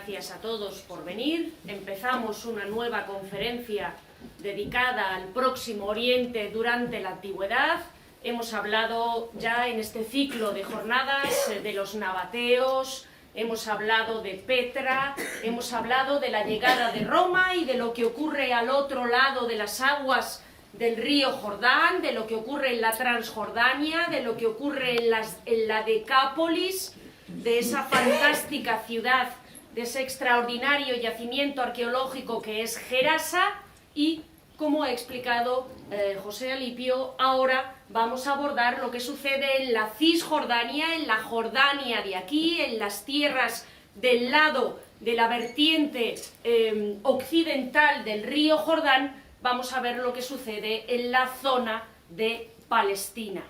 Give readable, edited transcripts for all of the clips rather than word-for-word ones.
gracias a todos por venir. Empezamos una nueva conferencia dedicada al Próximo Oriente durante la Antigüedad. Hemos hablado ya en este ciclo de jornadas de los nabateos, hemos hablado de Petra, hemos hablado de la llegada de Roma y de lo que ocurre al otro lado de las aguas del río Jordán, de lo que ocurre en la Transjordania, de lo que ocurre en la Decápolis, de esa fantástica ciudad, de ese extraordinario yacimiento arqueológico que es Gerasa y, como ha explicado José Alipio, ahora vamos a abordar lo que sucede en la Cisjordania, en la Jordania de aquí, en las tierras del lado de la vertiente occidental del río Jordán. Vamos a ver lo que sucede en la zona de Palestina.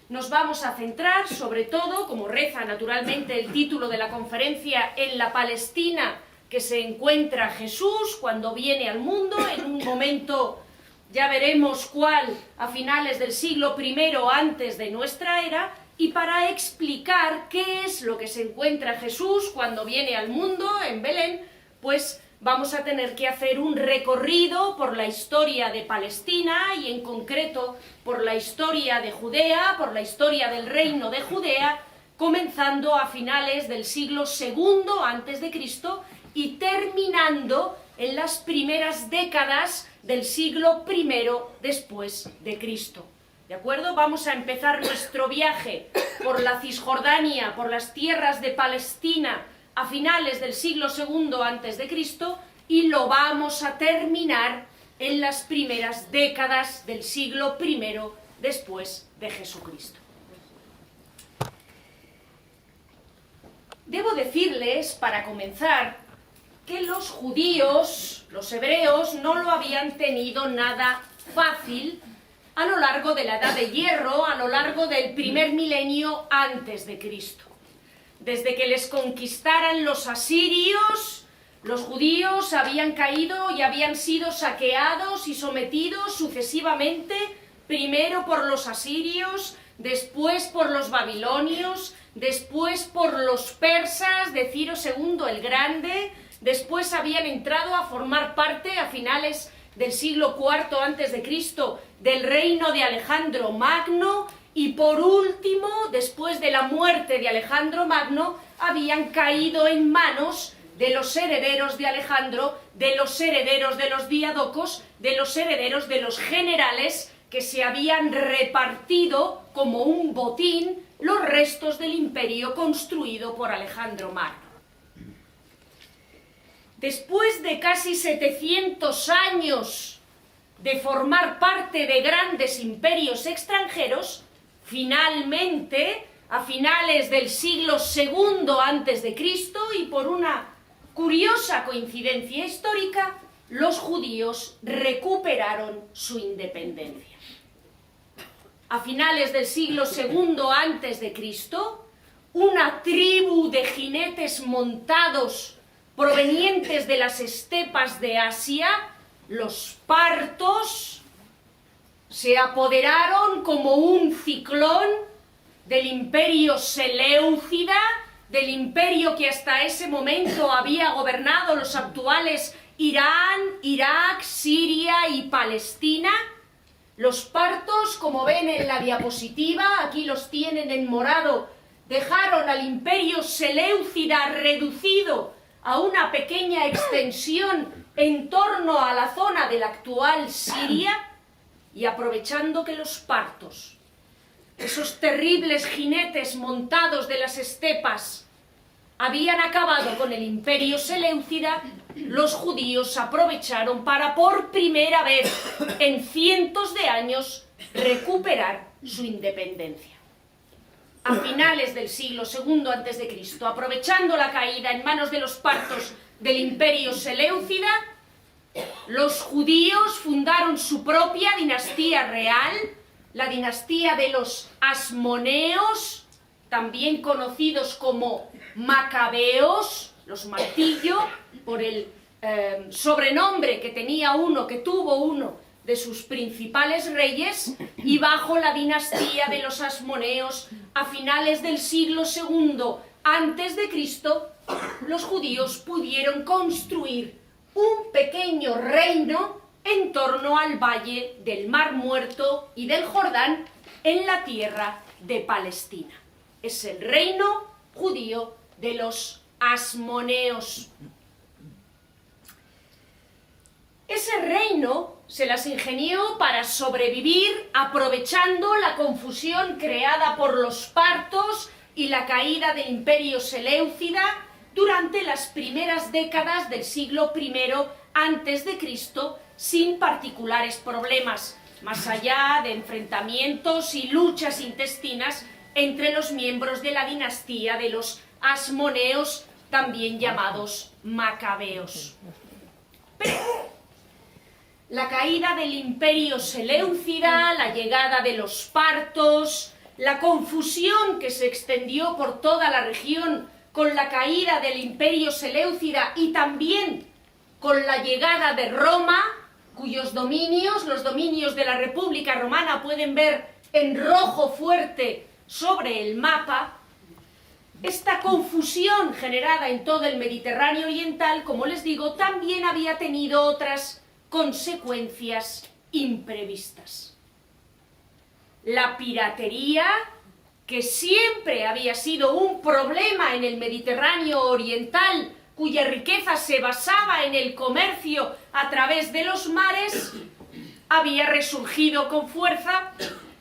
Nos vamos a centrar, sobre todo, como reza naturalmente el título de la conferencia, en la Palestina que se encuentra Jesús cuando viene al mundo, en un momento, ya veremos cuál, a finales del siglo I antes de nuestra era, y para explicar qué es lo que se encuentra Jesús cuando viene al mundo en Belén, pues vamos a tener que hacer un recorrido por la historia de Palestina y en concreto por la historia de Judea, por la historia del reino de Judea, comenzando a finales del siglo II antes de Cristo y terminando en las primeras décadas del siglo I después de Cristo. ¿De acuerdo? Vamos a empezar nuestro viaje por la Cisjordania, por las tierras de Palestina, a finales del siglo II antes de Cristo y lo vamos a terminar en las primeras décadas del siglo I después de Jesucristo. Debo decirles, para comenzar, que los judíos, los hebreos, no lo habían tenido nada fácil a lo largo de la Edad de Hierro, a lo largo del primer milenio antes de Cristo. Desde que les conquistaran los asirios, los judíos habían caído y habían sido saqueados y sometidos sucesivamente, primero por los asirios, después por los babilonios, después por los persas de Ciro II el Grande, después habían entrado a formar parte a finales del siglo IV antes de Cristo del reino de Alejandro Magno. Y por último, después de la muerte de Alejandro Magno, habían caído en manos de los herederos de Alejandro, de los herederos de los diadocos, de los herederos de los generales que se habían repartido como un botín los restos del imperio construido por Alejandro Magno. Después de casi 700 años de formar parte de grandes imperios extranjeros, finalmente, a finales del siglo II antes de Cristo y por una curiosa coincidencia histórica, los judíos recuperaron su independencia. A finales del siglo II antes de Cristo, una tribu de jinetes montados provenientes de las estepas de Asia, los partos, se apoderaron como un ciclón del imperio seleucida, del imperio que hasta ese momento había gobernado los actuales Irán, Irak, Siria y Palestina. Los partos, como ven en la diapositiva, aquí los tienen en morado, dejaron al imperio seleucida reducido a una pequeña extensión en torno a la zona de la actual Siria. Y aprovechando que los partos, esos terribles jinetes montados de las estepas, habían acabado con el imperio seleucida, los judíos aprovecharon para por primera vez en cientos de años recuperar su independencia. A finales del siglo II antes de Cristo, aprovechando la caída en manos de los partos del imperio seleucida, los judíos fundaron su propia dinastía real, la dinastía de los Asmoneos, también conocidos como Macabeos, los martillo, por el sobrenombre que tuvo uno de sus principales reyes, y bajo la dinastía de los Asmoneos, a finales del siglo II antes de Cristo, los judíos pudieron construir un pequeño reino en torno al valle del Mar Muerto y del Jordán en la tierra de Palestina. Es el reino judío de los asmoneos. Ese reino se las ingenió para sobrevivir aprovechando la confusión creada por los partos y la caída del Imperio Seleucida durante las primeras décadas del siglo I a.C., sin particulares problemas, más allá de enfrentamientos y luchas intestinas entre los miembros de la dinastía de los asmoneos, también llamados macabeos. Pero la caída del Imperio Seleucida, la llegada de los partos, la confusión que se extendió por toda la región con la caída del Imperio Seleucida y también con la llegada de Roma, cuyos dominios, los dominios de la República Romana, pueden ver en rojo fuerte sobre el mapa. Esta confusión generada en todo el Mediterráneo oriental, como les digo, también había tenido otras consecuencias imprevistas. La piratería, que siempre había sido un problema en el Mediterráneo oriental, cuya riqueza se basaba en el comercio a través de los mares, había resurgido con fuerza.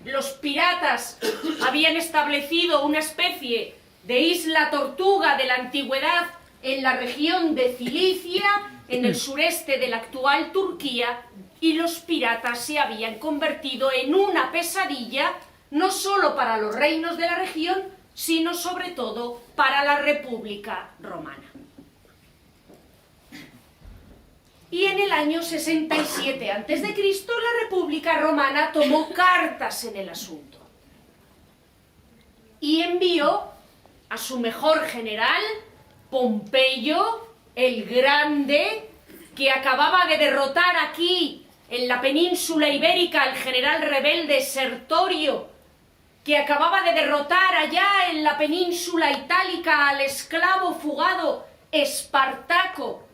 Los piratas habían establecido una especie de isla tortuga de la antigüedad en la región de Cilicia, en el sureste de la actual Turquía, y los piratas se habían convertido en una pesadilla no solo para los reinos de la región, sino sobre todo para la República Romana. Y en el año 67 a.C., la República Romana tomó cartas en el asunto y envió a su mejor general, Pompeyo el Grande, que acababa de derrotar aquí en la península ibérica al general rebelde Sertorio, que acababa de derrotar allá en la península itálica al esclavo fugado Espartaco,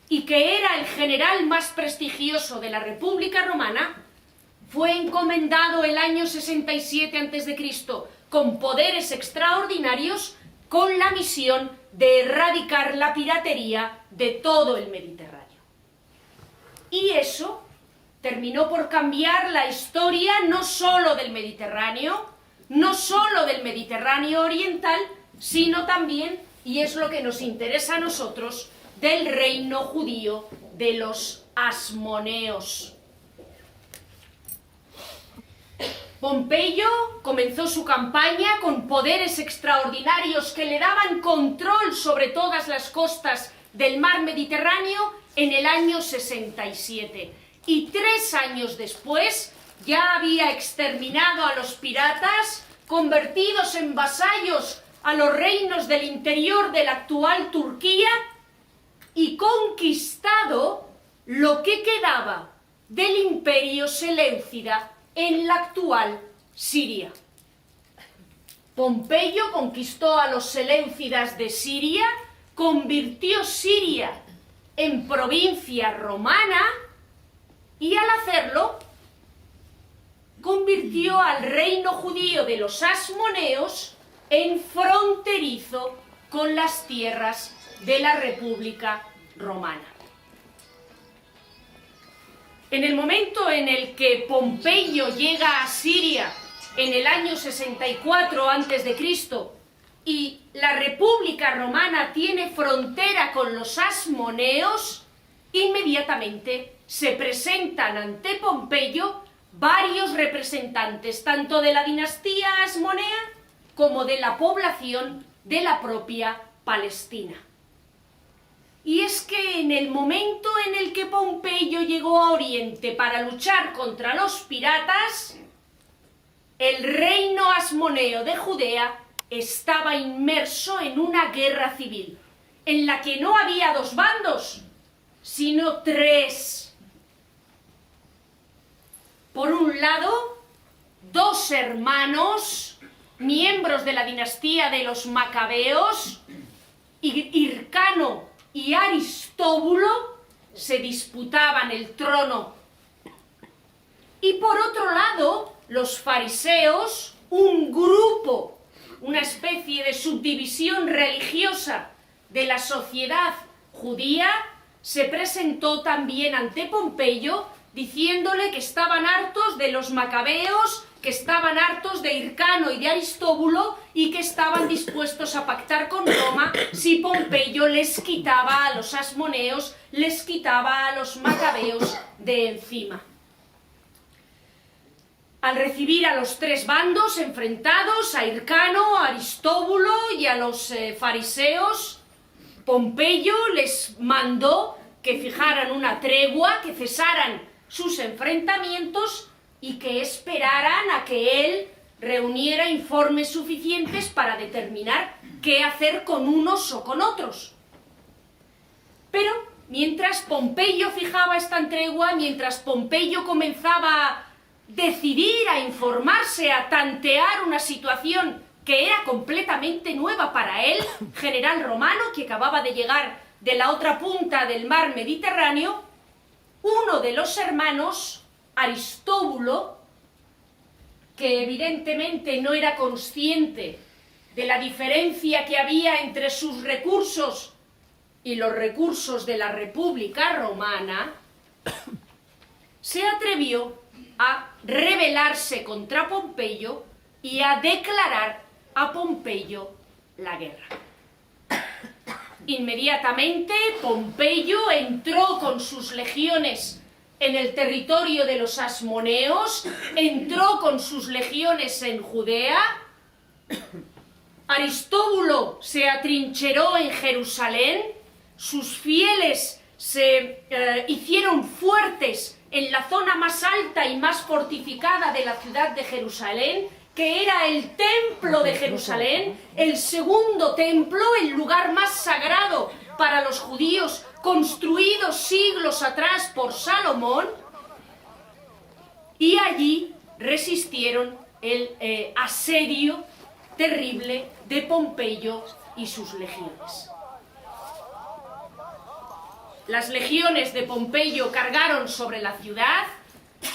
y que era el general más prestigioso de la República Romana, fue encomendado el año 67 a.C. con poderes extraordinarios con la misión de erradicar la piratería de todo el Mediterráneo. Y eso terminó por cambiar la historia no solo del Mediterráneo, no solo del Mediterráneo oriental, sino también, y es lo que nos interesa a nosotros, del reino judío de los asmoneos. Pompeyo comenzó su campaña con poderes extraordinarios que le daban control sobre todas las costas del mar Mediterráneo en el año 67. Y 3 años después ya había exterminado a los piratas, convertidos en vasallos a los reinos del interior de la actual Turquía, y conquistado lo que quedaba del Imperio Seleucida en la actual Siria. Pompeyo conquistó a los seleucidas de Siria, convirtió Siria en provincia romana y al hacerlo convirtió al reino judío de los asmoneos en fronterizo con las tierras de la República Romana. En el momento en el que Pompeyo llega a Siria en el año 64 a.C. y la República Romana tiene frontera con los asmoneos, inmediatamente se presentan ante Pompeyo varios representantes tanto de la dinastía asmonea como de la población de la propia Palestina. Y es que en el momento en el que Pompeyo llegó a Oriente para luchar contra los piratas, el reino asmoneo de Judea estaba inmerso en una guerra civil, en la que no había 2 bandos, sino 3. Por un lado, 2 hermanos, miembros de la dinastía de los macabeos, Hircano y Aristóbulo se disputaban el trono. Y por otro lado, los fariseos, un grupo, una especie de subdivisión religiosa de la sociedad judía, se presentó también ante Pompeyo diciéndole que estaban hartos de los macabeos, que estaban hartos de Hircano y de Aristóbulo y que estaban dispuestos a pactar con Roma si Pompeyo les quitaba a los asmoneos, les quitaba a los macabeos de encima. Al recibir a los tres bandos enfrentados, a Hircano, a Aristóbulo y a los fariseos, Pompeyo les mandó que fijaran una tregua, que cesaran sus enfrentamientos y que esperaran a que él reuniera informes suficientes para determinar qué hacer con unos o con otros. Pero mientras Pompeyo fijaba esta tregua, mientras Pompeyo comenzaba a decidir, a informarse, a tantear una situación que era completamente nueva para él, general romano que acababa de llegar de la otra punta del mar Mediterráneo, uno de los hermanos, Aristóbulo, que evidentemente no era consciente de la diferencia que había entre sus recursos y los recursos de la República Romana, se atrevió a rebelarse contra Pompeyo y a declarar a Pompeyo la guerra. Inmediatamente Pompeyo entró con sus legiones en el territorio de los asmoneos, entró con sus legiones en Judea. Aristóbulo se atrincheró en Jerusalén, sus fieles se hicieron fuertes en la zona más alta y más fortificada de la ciudad de Jerusalén, que era el templo de Jerusalén, el segundo templo, el lugar más sagrado para los judíos, construido siglos atrás por Salomón, y allí resistieron el asedio terrible de Pompeyo y sus legiones. Las legiones de Pompeyo cargaron sobre la ciudad,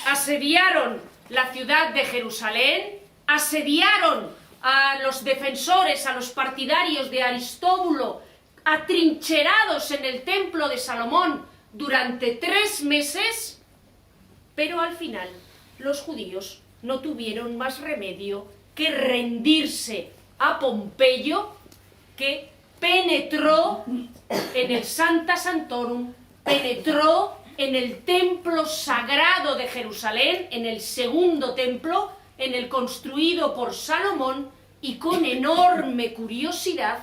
asediaron la ciudad de Jerusalén, asediaron a los defensores, a los partidarios de Aristóbulo, atrincherados en el templo de Salomón durante 3 meses, pero al final los judíos no tuvieron más remedio que rendirse a Pompeyo, que penetró en el Sancta Sanctorum, penetró en el templo sagrado de Jerusalén, en el segundo templo, en el construido por Salomón, y con enorme curiosidad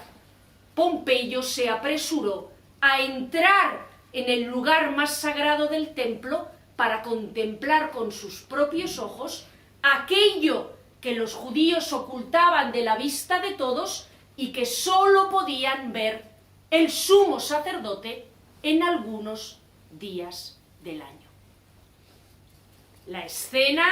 Pompeyo se apresuró a entrar en el lugar más sagrado del templo para contemplar con sus propios ojos aquello que los judíos ocultaban de la vista de todos y que sólo podían ver el sumo sacerdote en algunos días del año. La escena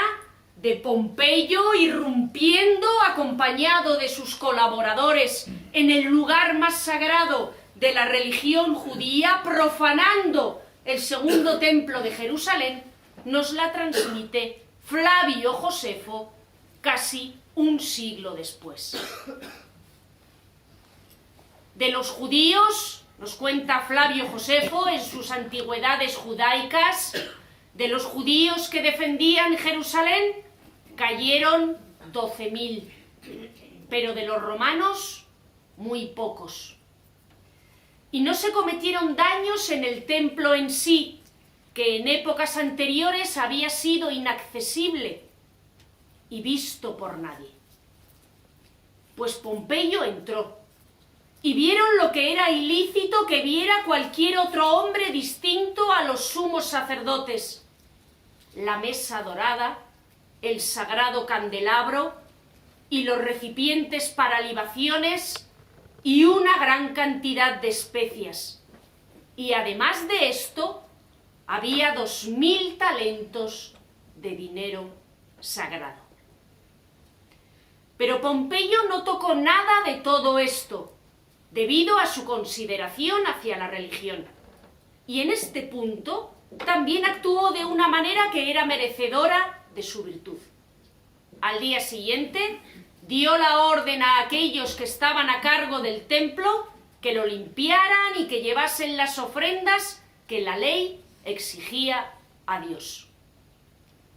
de Pompeyo irrumpiendo acompañado de sus colaboradores en el lugar más sagrado de la religión judía, profanando el segundo templo de Jerusalén, nos la transmite Flavio Josefo casi un siglo después. De los judíos, nos cuenta Flavio Josefo en sus Antigüedades Judaicas, de los judíos que defendían Jerusalén, cayeron 12.000, pero de los romanos, muy pocos. Y no se cometieron daños en el templo en sí, que en épocas anteriores había sido inaccesible y visto por nadie. Pues Pompeyo entró, y vieron lo que era ilícito que viera cualquier otro hombre distinto a los sumos sacerdotes: la mesa dorada, el sagrado candelabro y los recipientes para libaciones y una gran cantidad de especias. Y además de esto, había 2.000 talentos de dinero sagrado. Pero Pompeyo no tocó nada de todo esto. debido a su consideración hacia la religión. Y en este punto también actuó de una manera que era merecedora de su virtud. Al día siguiente dio la orden a aquellos que estaban a cargo del templo que lo limpiaran y que llevasen las ofrendas que la ley exigía a Dios.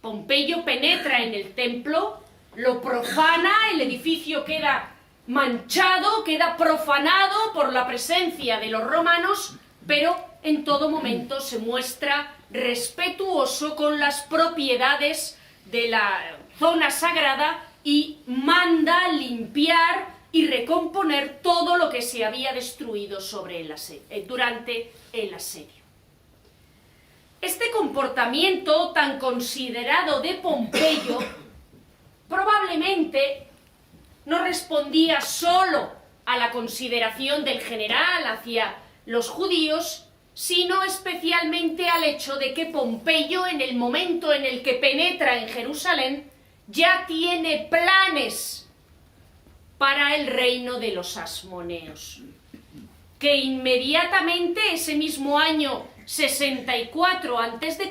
Pompeyo penetra en el templo, lo profana, el edificio queda manchado, queda profanado por la presencia de los romanos, pero en todo momento se muestra respetuoso con las propiedades de la zona sagrada y manda limpiar y recomponer todo lo que se había destruido durante el asedio. Este comportamiento tan considerado de Pompeyo probablemente no respondía solo a la consideración del general hacia los judíos, sino especialmente al hecho de que Pompeyo, en el momento en el que penetra en Jerusalén, ya tiene planes para el reino de los asmoneos, que inmediatamente ese mismo año 64 a.C.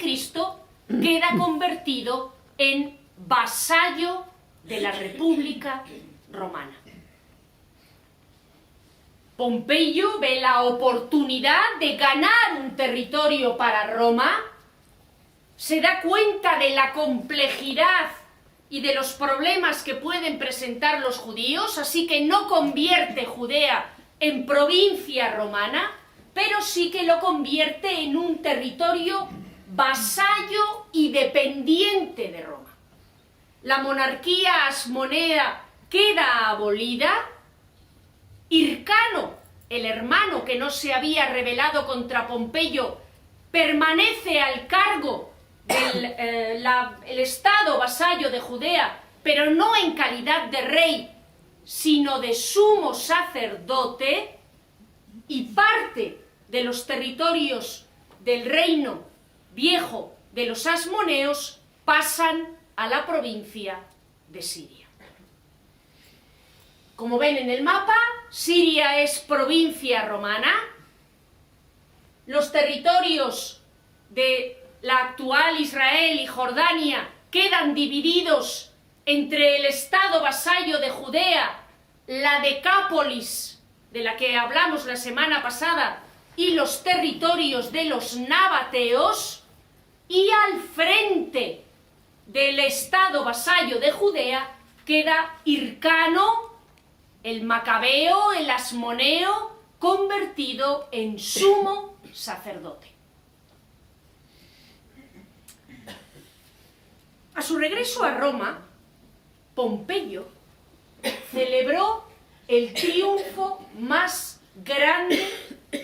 queda convertido en vasallo de la República Romana. Pompeyo ve la oportunidad de ganar un territorio para Roma, se da cuenta de la complejidad y de los problemas que pueden presentar los judíos, así que no convierte Judea en provincia romana, pero sí que lo convierte en un territorio vasallo y dependiente de Roma. La monarquía asmonea queda abolida. Hircano, el hermano que no se había rebelado contra Pompeyo, permanece al cargo del estado vasallo de Judea, pero no en calidad de rey, sino de sumo sacerdote, y parte de los territorios del reino viejo de los asmoneos pasan a la provincia de Siria. Como ven en el mapa, Siria es provincia romana. Los territorios de la actual Israel y Jordania quedan divididos entre el estado vasallo de Judea, la Decápolis, de la que hablamos la semana pasada, y los territorios de los nabateos, y al frente del estado vasallo de Judea queda Hircano, el macabeo, el asmoneo, convertido en sumo sacerdote. A su regreso a Roma, Pompeyo celebró el triunfo más grande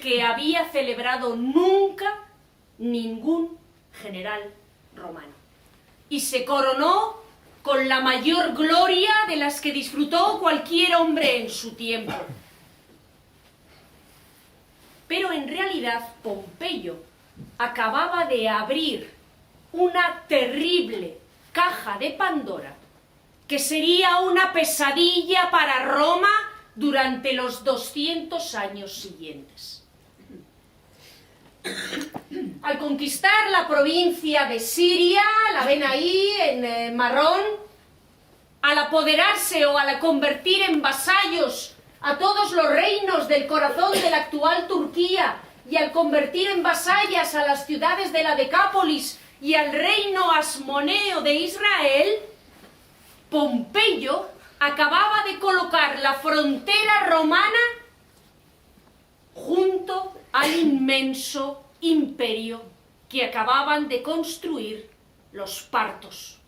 que había celebrado nunca ningún general romano, y se coronó con la mayor gloria de las que disfrutó cualquier hombre en su tiempo. Pero en realidad Pompeyo acababa de abrir una terrible caja de Pandora que sería una pesadilla para Roma durante los 200 años siguientes. Al conquistar la provincia de Siria, la ven ahí en marrón, al apoderarse o al convertir en vasallos a todos los reinos del corazón de la actual Turquía y al convertir en vasallas a las ciudades de la Decápolis y al reino asmoneo de Israel, Pompeyo acababa de colocar la frontera romana junto al inmenso imperio que acababan de construir los partos.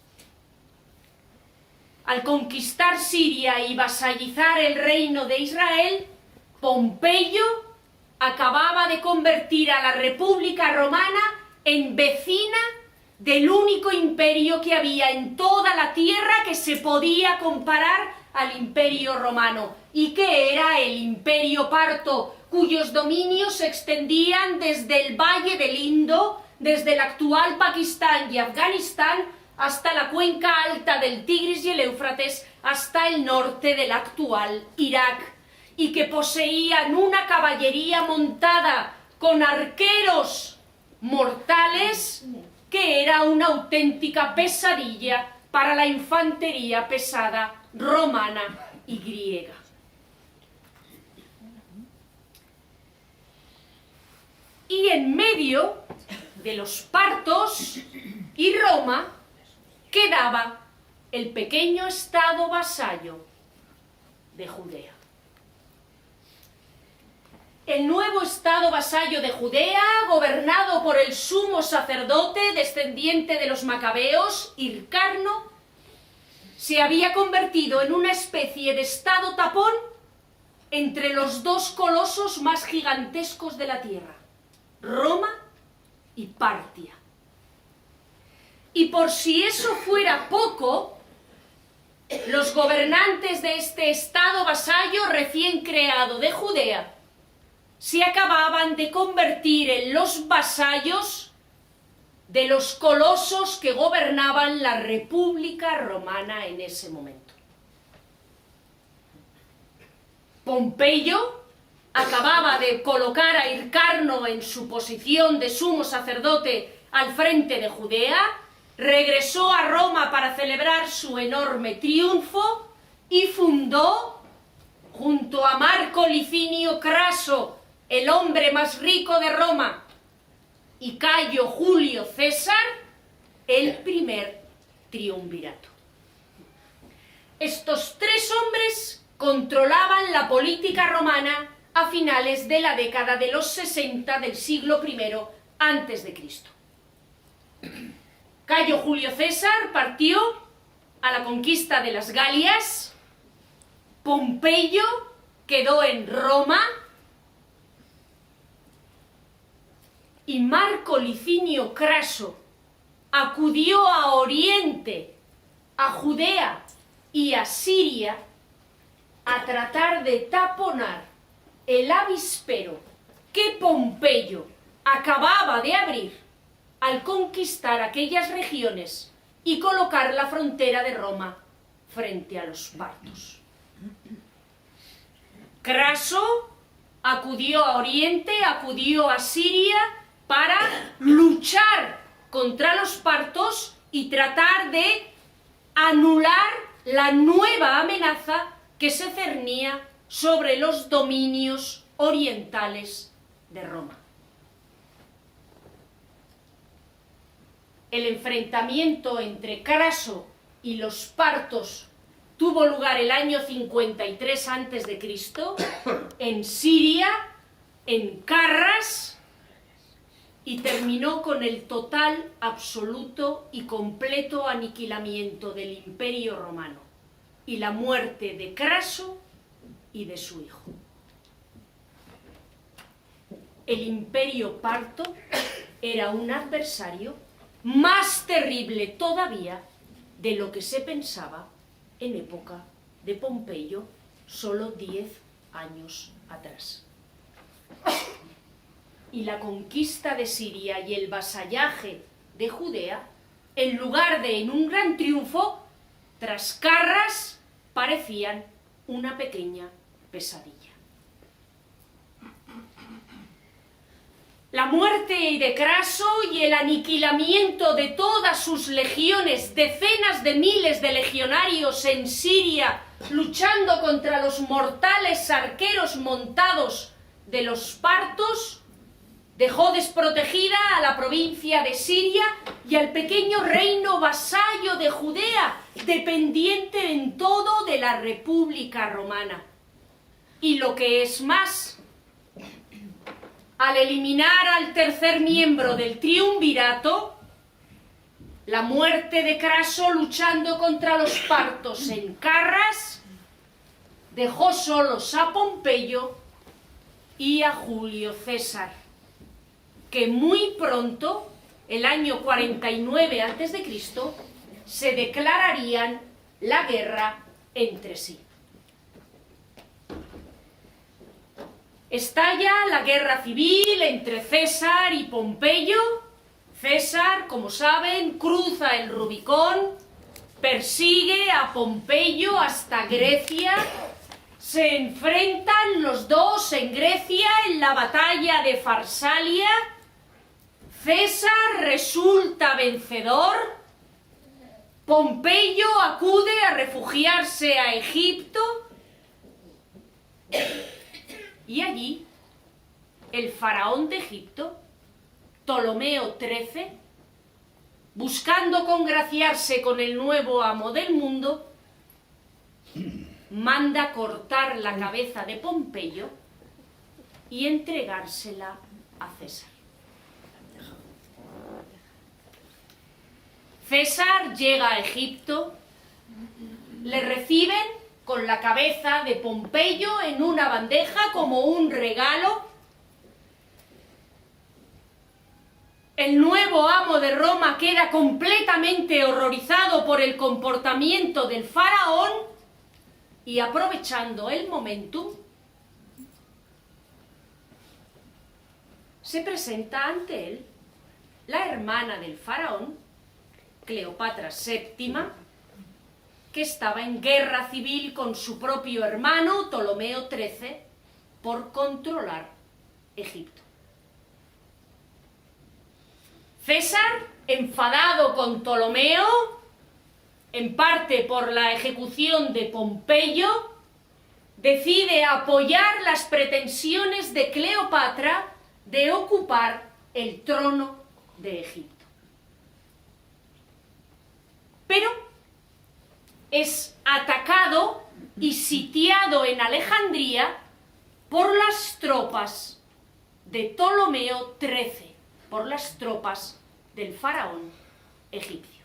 Al conquistar Siria y vasallizar el reino de Israel, Pompeyo acababa de convertir a la República Romana en vecina del único imperio que había en toda la tierra que se podía comparar al Imperio Romano, y que era el Imperio Parto, cuyos dominios se extendían desde el Valle del Indo, desde el actual Pakistán y Afganistán, hasta la cuenca alta del Tigris y el Éufrates, hasta el norte del actual Irak. y que poseían una caballería montada con arqueros mortales, que era una auténtica pesadilla para la infantería pesada romana y griega. Y en medio de los partos y Roma quedaba el pequeño estado vasallo de Judea. El nuevo estado vasallo de Judea, gobernado por el sumo sacerdote descendiente de los macabeos, Hircarno, se había convertido en una especie de estado tapón entre los dos colosos más gigantescos de la tierra, Roma y Partia. Y por si eso fuera poco, los gobernantes de este estado vasallo recién creado de Judea se acababan de convertir en los vasallos de los colosos que gobernaban la República Romana en ese momento. Pompeyo acababa de colocar a Hircarno en su posición de sumo sacerdote al frente de Judea, regresó a Roma para celebrar su enorme triunfo y fundó, junto a Marco Licinio Craso, el hombre más rico de Roma, y Cayo Julio César, el primer triunvirato. Estos tres hombres controlaban la política romana a finales de la década de los 60 del siglo I a.C. Cayo Julio César partió a la conquista de las Galias, Pompeyo quedó en Roma y Marco Licinio Craso acudió a Oriente, a Judea y a Siria a tratar de taponar el avispero que Pompeyo acababa de abrir al conquistar aquellas regiones y colocar la frontera de Roma frente a los partos. Craso acudió a Oriente, acudió a Siria para luchar contra los partos y tratar de anular la nueva amenaza que se cernía sobre los dominios orientales de Roma. El enfrentamiento entre Craso y los partos tuvo lugar el año 53 a.C. en Siria, en Carras, y terminó con el total, absoluto y completo aniquilamiento del Imperio Romano y la muerte de Craso y de su hijo. El Imperio Parto era un adversario más terrible todavía de lo que se pensaba en época de Pompeyo, solo 10 años atrás. Y la conquista de Siria y el vasallaje de Judea, en lugar de en un gran triunfo, tras Carras, parecían una pequeña pesadilla. La muerte de Craso y el aniquilamiento de todas sus legiones, decenas de miles de legionarios en Siria, luchando contra los mortales arqueros montados de los partos, dejó desprotegida a la provincia de Siria y al pequeño reino vasallo de Judea, dependiente en todo de la República Romana. Y lo que es más, al eliminar al tercer miembro del triunvirato, la muerte de Craso luchando contra los partos en Carras, dejó solos a Pompeyo y a Julio César, que muy pronto, el año 49 a.C., se declararían la guerra entre sí. Estalla la guerra civil entre César y Pompeyo. César, como saben, cruza el Rubicón, persigue a Pompeyo hasta Grecia, Se enfrentan los dos en Grecia en la batalla de Farsalia. César resulta vencedor. Pompeyo acude a refugiarse a Egipto. Y allí, el faraón de Egipto, Ptolomeo XIII, buscando congraciarse con el nuevo amo del mundo, manda cortar la cabeza de Pompeyo y entregársela a César. César llega a Egipto, le reciben con la cabeza de Pompeyo en una bandeja como un regalo. El nuevo amo de Roma queda completamente horrorizado por el comportamiento del faraón y, aprovechando el momentum, se presenta ante él la hermana del faraón, Cleopatra VII, que estaba en guerra civil con su propio hermano, Ptolomeo XIII, por controlar Egipto. César, enfadado con Ptolomeo, en parte por la ejecución de Pompeyo, decide apoyar las pretensiones de Cleopatra de ocupar el trono de Egipto. Pero es atacado y sitiado en Alejandría por las tropas de Ptolomeo XIII, por las tropas del faraón egipcio.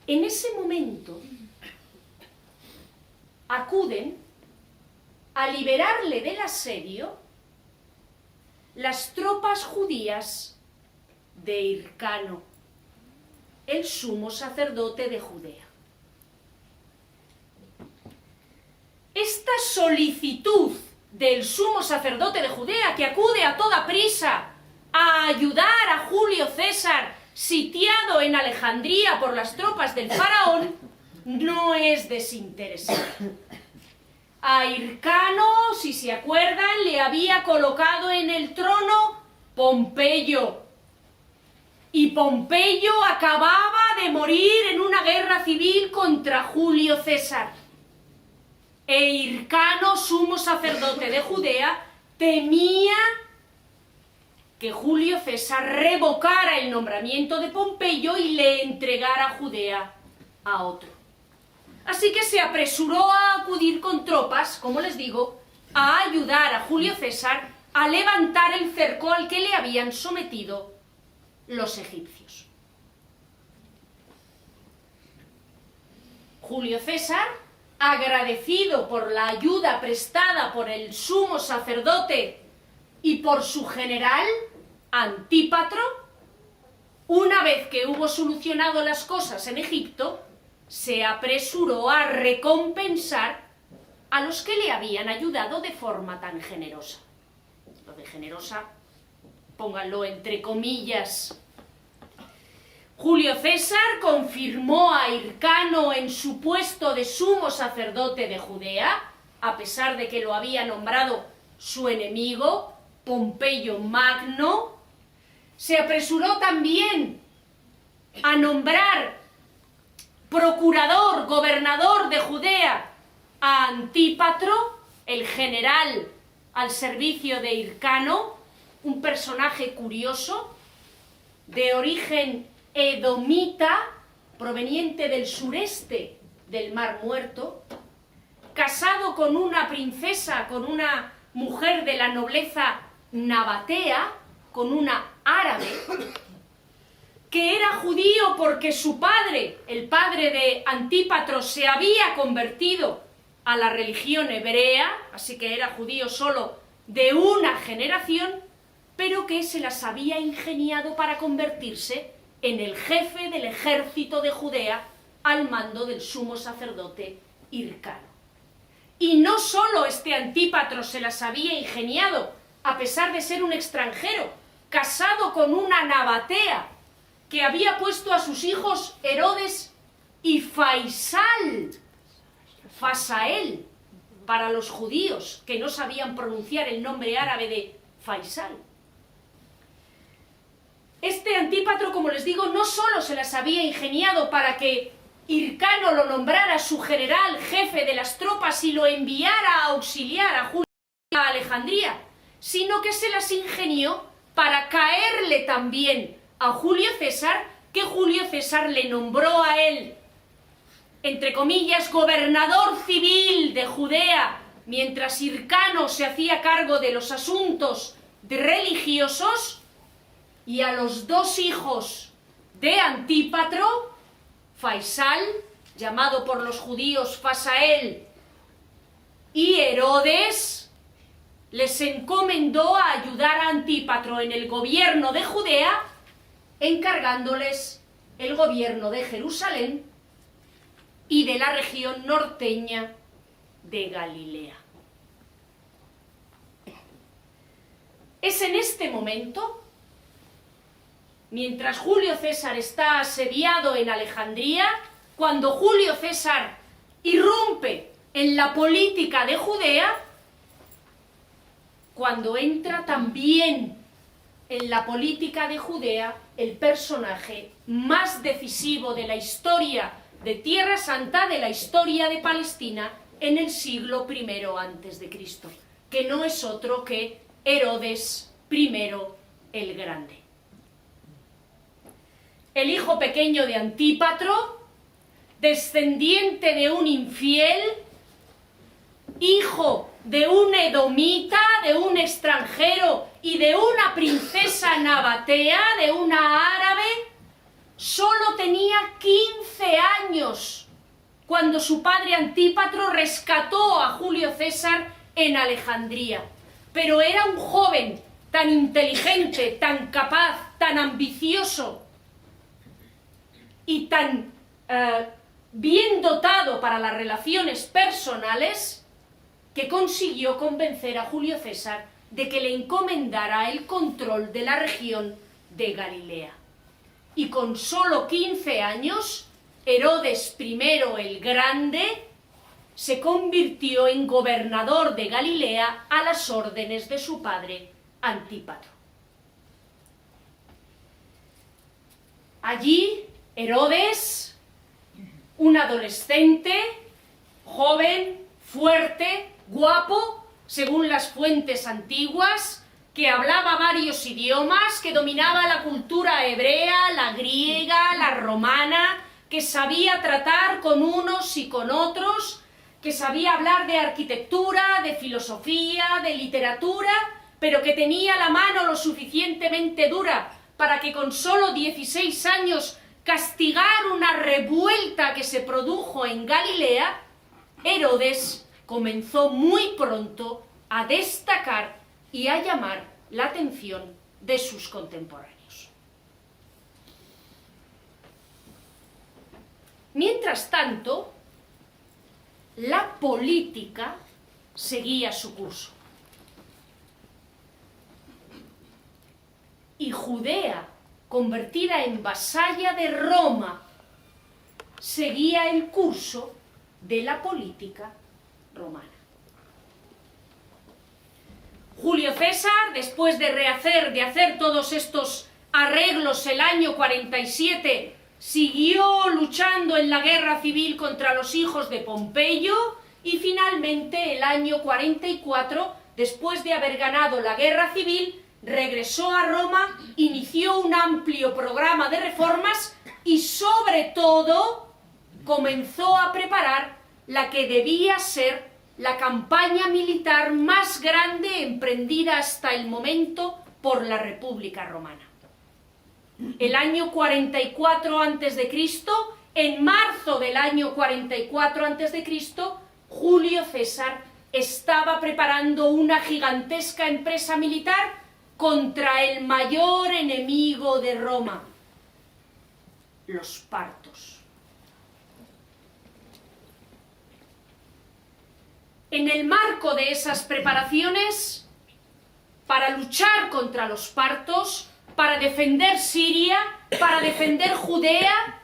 En ese momento acuden a liberarle del asedio las tropas judías de Hircano, el sumo sacerdote de Judea. Esta solicitud del sumo sacerdote de Judea, que acude a toda prisa a ayudar a Julio César, sitiado en Alejandría por las tropas del faraón, no es desinteresada. A Hircano, si se acuerdan, le había colocado en el trono Pompeyo. Y Pompeyo acababa de morir en una guerra civil contra Julio César. E Hircano, sumo sacerdote de Judea, temía que Julio César revocara el nombramiento de Pompeyo y le entregara Judea a otro. Así que se apresuró a acudir con tropas, como les digo, a ayudar a Julio César a levantar el cerco al que le habían sometido los egipcios. Julio César, agradecido por la ayuda prestada por el sumo sacerdote y por su general, Antípatro, una vez que hubo solucionado las cosas en Egipto, se apresuró a recompensar a los que le habían ayudado de forma tan generosa. Lo de generosa, pónganlo entre comillas. Julio César confirmó a Hircano en su puesto de sumo sacerdote de Judea, a pesar de que lo había nombrado su enemigo, Pompeyo Magno. Se apresuró también a nombrar procurador, gobernador de Judea, a Antípatro, el general al servicio de Hircano, un personaje curioso, de origen edomita, proveniente del sureste del Mar Muerto, casado con una princesa, con una mujer de la nobleza nabatea, con una árabe, que era judío porque su padre, el padre de Antípatro, se había convertido a la religión hebrea, así que era judío solo de una generación, pero que se las había ingeniado para convertirse en el jefe del ejército de Judea al mando del sumo sacerdote Hircano. Y no solo este Antípatro se las había ingeniado, a pesar de ser un extranjero, casado con una nabatea, que había puesto a sus hijos Herodes y Faisal, Fasael para los judíos que no sabían pronunciar el nombre árabe de Faisal. Este Antípatro, como les digo, no solo se las había ingeniado para que Hircano lo nombrara su general, jefe de las tropas y lo enviara a auxiliar a Julio a Alejandría, sino que se las ingenió para caerle también a Julio César, que Julio César le nombró a él, entre comillas, gobernador civil de Judea, mientras Hircano se hacía cargo de los asuntos religiosos, y a los dos hijos de Antípatro, Faisal, llamado por los judíos Fasael, y Herodes, les encomendó a ayudar a Antípatro en el gobierno de Judea, encargándoles el gobierno de Jerusalén y de la región norteña de Galilea. Es en este momento, mientras Julio César está asediado en Alejandría, cuando Julio César irrumpe en la política de Judea, cuando entra también en la política de Judea el personaje más decisivo de la historia de Tierra Santa, de la historia de Palestina, en el siglo I a.C., que no es otro que Herodes I el Grande. El hijo pequeño de Antípatro, descendiente de un infiel, hijo de un edomita, de un extranjero y de una princesa nabatea, de una árabe, solo tenía 15 años cuando su padre Antípatro rescató a Julio César en Alejandría. Pero era un joven tan inteligente, tan capaz, tan ambicioso y tan bien dotado para las relaciones personales, que consiguió convencer a Julio César de que le encomendara el control de la región de Galilea. Y con solo 15 años, Herodes I el Grande se convirtió en gobernador de Galilea a las órdenes de su padre Antípatro. Allí, Herodes, un adolescente, joven, fuerte, guapo, según las fuentes antiguas, que hablaba varios idiomas, que dominaba la cultura hebrea, la griega, la romana, que sabía tratar con unos y con otros, que sabía hablar de arquitectura, de filosofía, de literatura, pero que tenía la mano lo suficientemente dura para que con solo 16 años castigar una revuelta que se produjo en Galilea, Herodes comenzó muy pronto a destacar y a llamar la atención de sus contemporáneos. Mientras tanto, la política seguía su curso. Y Judea, convertida en vasalla de Roma, seguía el curso de la política romana. Julio César, después de hacer todos estos arreglos el año 47, siguió luchando en la guerra civil contra los hijos de Pompeyo y finalmente el año 44, después de haber ganado la guerra civil, regresó a Roma, inició un amplio programa de reformas y sobre todo comenzó a preparar la que debía ser la campaña militar más grande emprendida hasta el momento por la República Romana. El año 44 a.C., en marzo del año 44 a.C., Julio César estaba preparando una gigantesca empresa militar contra el mayor enemigo de Roma, los partos. En el marco de esas preparaciones, para luchar contra los partos, para defender Siria, para defender Judea,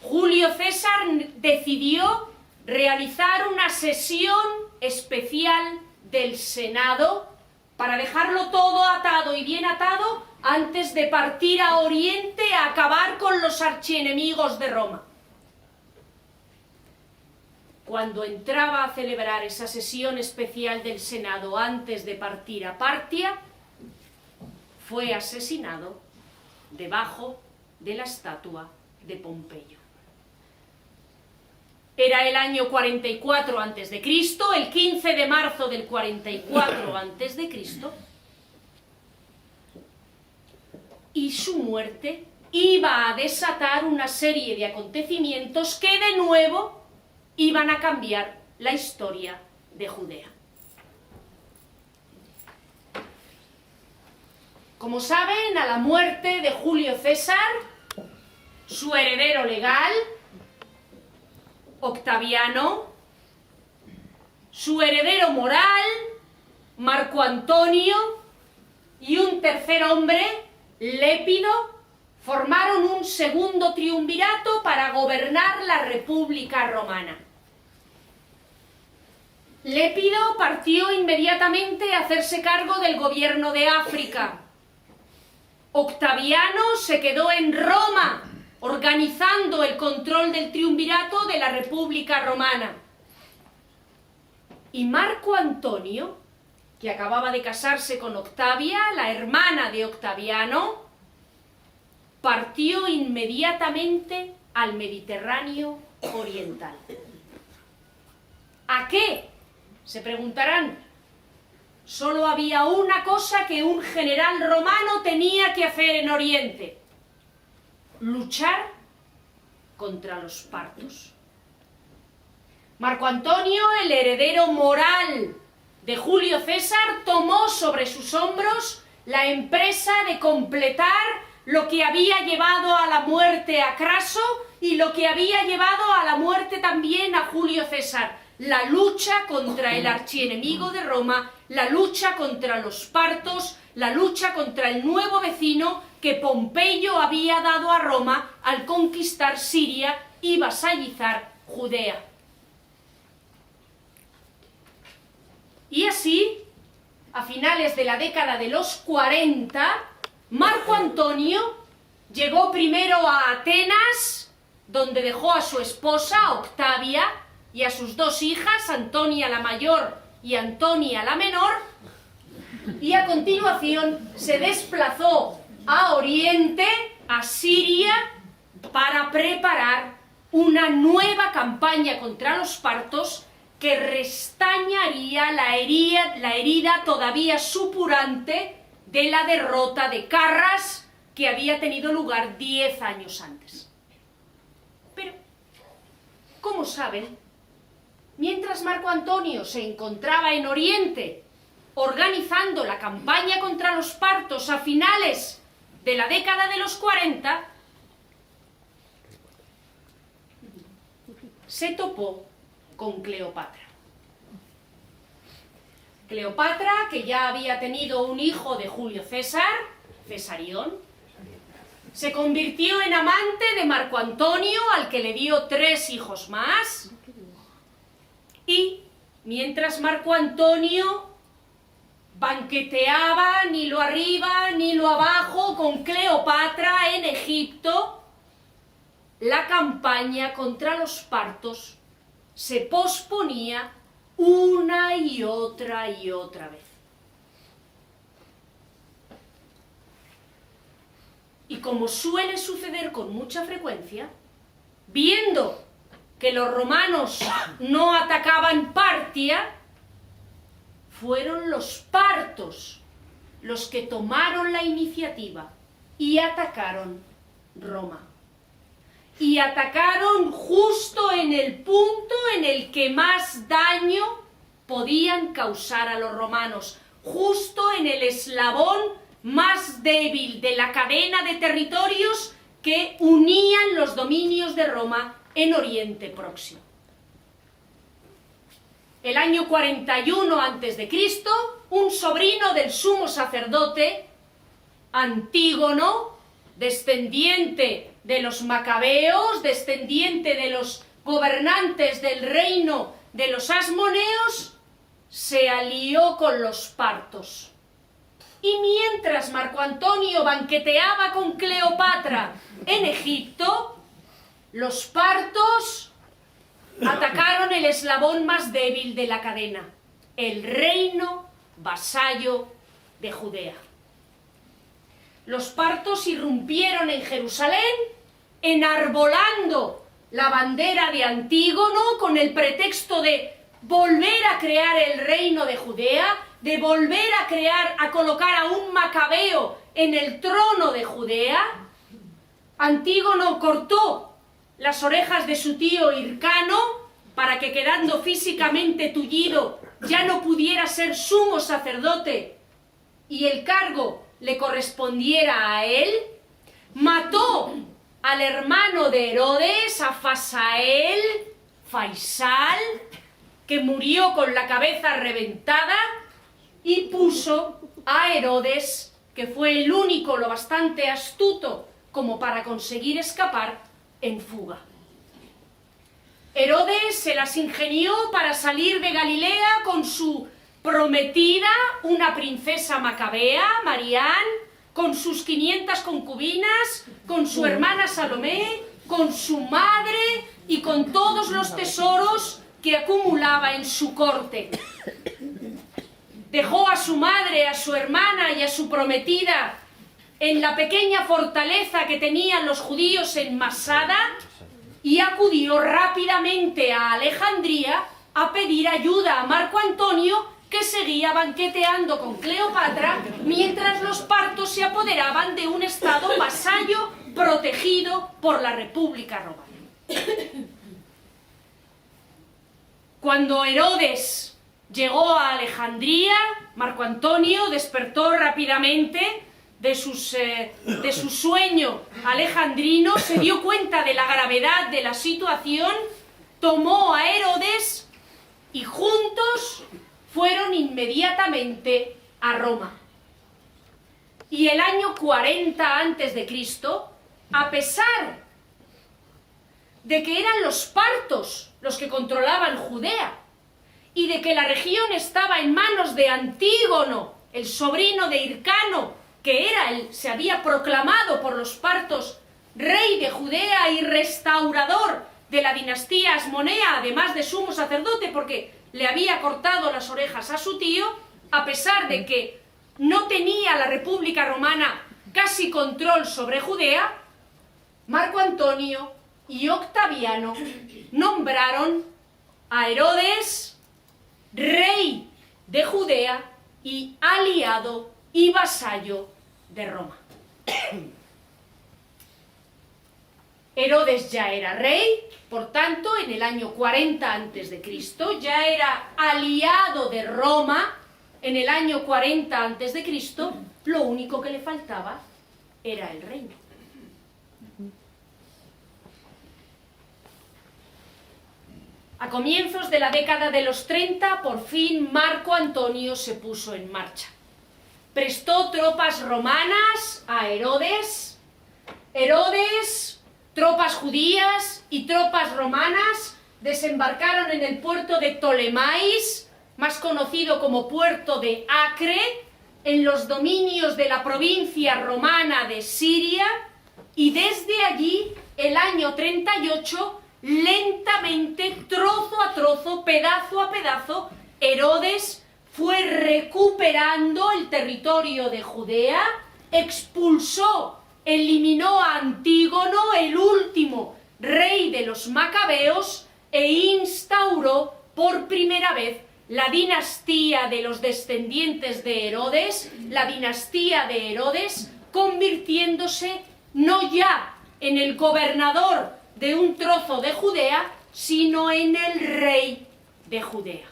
Julio César decidió realizar una sesión especial del Senado para dejarlo todo atado y bien atado antes de partir a Oriente a acabar con los archienemigos de Roma. Cuando entraba a celebrar esa sesión especial del Senado antes de partir a Partia, fue asesinado debajo de la estatua de Pompeyo. Era el año 44 a.C., el 15 de marzo del 44 a.C., y su muerte iba a desatar una serie de acontecimientos que de nuevo iban a cambiar la historia de Judea. Como saben, a la muerte de Julio César, su heredero legal, Octaviano, su heredero moral, Marco Antonio, y un tercer hombre, Lépido, formaron un segundo triunvirato para gobernar la República Romana. Lépido partió inmediatamente a hacerse cargo del gobierno de África. Octaviano se quedó en Roma, organizando el control del triunvirato de la República Romana. Y Marco Antonio, que acababa de casarse con Octavia, la hermana de Octaviano, partió inmediatamente al Mediterráneo oriental. ¿A qué? Se preguntarán. Solo había una cosa que un general romano tenía que hacer en Oriente: luchar contra los partos. Marco Antonio, el heredero moral de Julio César, tomó sobre sus hombros la empresa de completar lo que había llevado a la muerte a Craso y lo que había llevado a la muerte también a Julio César: la lucha contra el archienemigo de Roma, la lucha contra los partos, la lucha contra el nuevo vecino que Pompeyo había dado a Roma al conquistar Siria y vasallizar Judea. Y así, a finales de la década de los 40, Marco Antonio llegó primero a Atenas, donde dejó a su esposa, Octavia, y a sus dos hijas, Antonia la mayor y Antonia la menor, y a continuación se desplazó a Oriente, a Siria, para preparar una nueva campaña contra los partos que restañaría la herida todavía supurante de la derrota de Carras que había tenido lugar 10 años antes. Pero, como saben, mientras Marco Antonio se encontraba en Oriente organizando la campaña contra los partos a finales de la década de los 40, se topó con Cleopatra. Cleopatra, que ya había tenido un hijo de Julio César, Cesarión, se convirtió en amante de Marco Antonio, al que le dio 3 hijos más, y mientras Marco Antonio banqueteaba ni lo arriba ni lo abajo con Cleopatra en Egipto, la campaña contra los partos se posponía una y otra vez. Y como suele suceder con mucha frecuencia, viendo que los romanos no atacaban Partia, fueron los partos los que tomaron la iniciativa y atacaron Roma. Y atacaron justo en el punto en el que más daño podían causar a los romanos, justo en el eslabón más débil de la cadena de territorios que unían los dominios de Roma en Oriente Próximo. El año 41 a.C., un sobrino del sumo sacerdote, Antígono, descendiente de los macabeos, descendiente de los gobernantes del reino de los asmoneos, se alió con los partos. Y mientras Marco Antonio banqueteaba con Cleopatra en Egipto, los partos atacaron el eslabón más débil de la cadena, el reino vasallo de Judea. Los partos irrumpieron en Jerusalén, enarbolando la bandera de Antígono con el pretexto de volver a crear el reino de Judea, de volver a colocar a un macabeo en el trono de Judea. Antígono cortó las orejas de su tío Hircano para que, quedando físicamente tullido, ya no pudiera ser sumo sacerdote y el cargo le correspondiera a él. Mató al hermano de Herodes, a Fasael, Faisal, que murió con la cabeza reventada, y puso a Herodes, que fue el único lo bastante astuto como para conseguir escapar, en fuga. Herodes se las ingenió para salir de Galilea con su prometida, una princesa macabea, Marián, con sus 500 concubinas, con su hermana Salomé, con su madre y con todos los tesoros que acumulaba en su corte. Dejó a su madre, a su hermana y a su prometida en la pequeña fortaleza que tenían los judíos en Masada y acudió rápidamente a Alejandría a pedir ayuda a Marco Antonio, que seguía banqueteando con Cleopatra mientras los partos se apoderaban de un estado vasallo protegido por la República Romana. Cuando Herodes llegó a Alejandría, Marco Antonio despertó rápidamente de su sueño alejandrino, se dio cuenta de la gravedad de la situación, tomó a Herodes y juntos fueron inmediatamente a Roma. Y el año 40 a.C., a pesar de que eran los partos los que controlaban Judea y de que la región estaba en manos de Antígono, el sobrino de Hircano, que se había proclamado por los partos rey de Judea y restaurador de la dinastía asmonea, además de sumo sacerdote porque le había cortado las orejas a su tío, a pesar de que no tenía la República Romana casi control sobre Judea, Marco Antonio y Octaviano nombraron a Herodes rey de Judea y aliado y vasallo de Roma. Herodes ya era rey, por tanto, en el año 40 a.C., ya era aliado de Roma. En el año 40 a.C., lo único que le faltaba era el reino. A comienzos de la década de los 30, por fin Marco Antonio se puso en marcha. Prestó tropas romanas a Herodes. Herodes, tropas judías y tropas romanas desembarcaron en el puerto de Ptolemaís, más conocido como puerto de Acre, en los dominios de la provincia romana de Siria, y desde allí, el año 38, lentamente, trozo a trozo, pedazo a pedazo, Herodes fue recuperando el territorio de Judea, expulsó, eliminó a Antígono, el último rey de los macabeos, e instauró por primera vez la dinastía de los descendientes de Herodes, la dinastía de Herodes, convirtiéndose no ya en el gobernador de un trozo de Judea, sino en el rey de Judea.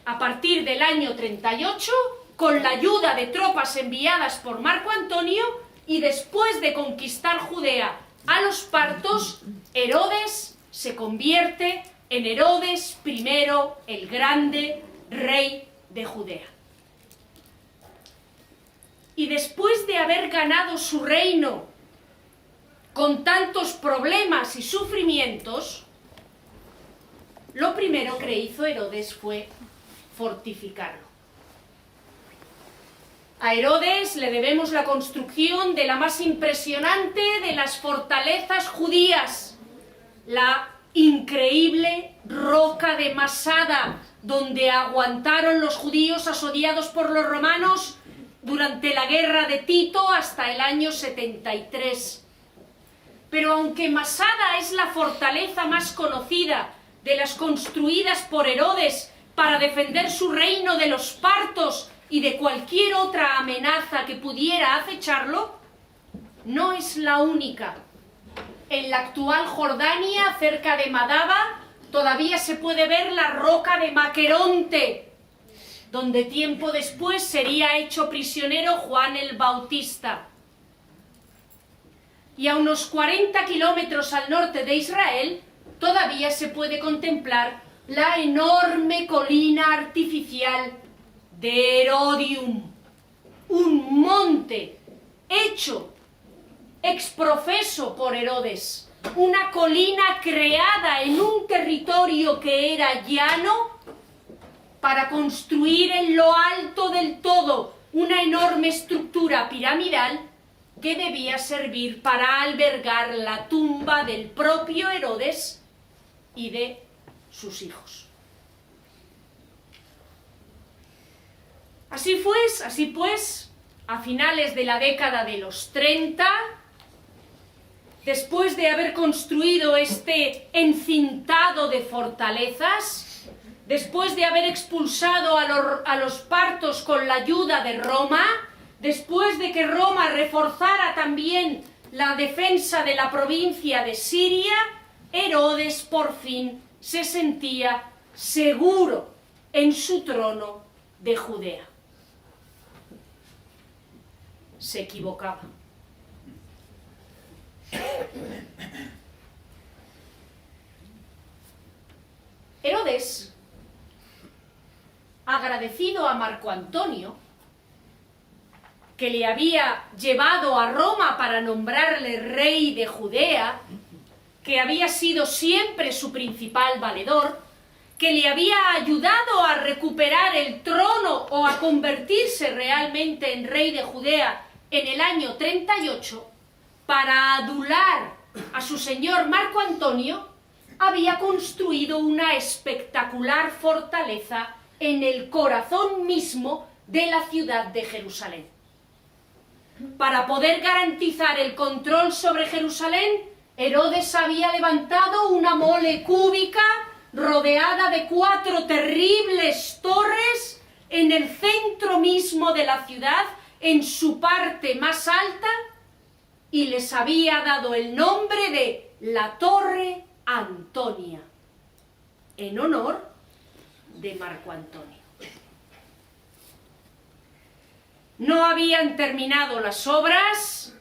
A partir del año 38, con la ayuda de tropas enviadas por Marco Antonio, y después de conquistar Judea a los partos, Herodes se convierte en Herodes I el Grande, rey de Judea. Y después de haber ganado su reino con tantos problemas y sufrimientos, lo primero que hizo Herodes fue fortificarlo. A Herodes le debemos la construcción de la más impresionante de las fortalezas judías, la increíble roca de Masada, donde aguantaron los judíos asediados por los romanos durante la guerra de Tito hasta el año 73. Pero aunque Masada es la fortaleza más conocida de las construidas por Herodes para defender su reino de los partos y de cualquier otra amenaza que pudiera acecharlo, no es la única. En la actual Jordania, cerca de Madaba, todavía se puede ver la roca de Maqueronte, donde tiempo después sería hecho prisionero Juan el Bautista. Y a unos 40 kilómetros al norte de Israel, todavía se puede contemplar la enorme colina artificial de Herodium, un monte hecho ex profeso por Herodes, una colina creada en un territorio que era llano para construir en lo alto del todo una enorme estructura piramidal que debía servir para albergar la tumba del propio Herodes y de sus hijos. Así pues, a finales de la década de los 30, después de haber construido este encintado de fortalezas, después de haber expulsado a los partos con la ayuda de Roma, después de que Roma reforzara también la defensa de la provincia de Siria, Herodes por fin se sentía seguro en su trono de Judea. Se equivocaba. Herodes, agradecido a Marco Antonio, que le había llevado a Roma para nombrarle rey de Judea, que había sido siempre su principal valedor, que le había ayudado a recuperar el trono o a convertirse realmente en rey de Judea en el año 38, para adular a su señor Marco Antonio, había construido una espectacular fortaleza en el corazón mismo de la ciudad de Jerusalén. Para poder garantizar el control sobre Jerusalén, Herodes había levantado una mole cúbica rodeada de 4 terribles torres en el centro mismo de la ciudad, en su parte más alta, y les había dado el nombre de la Torre Antonia, en honor de Marco Antonio. No habían terminado las obras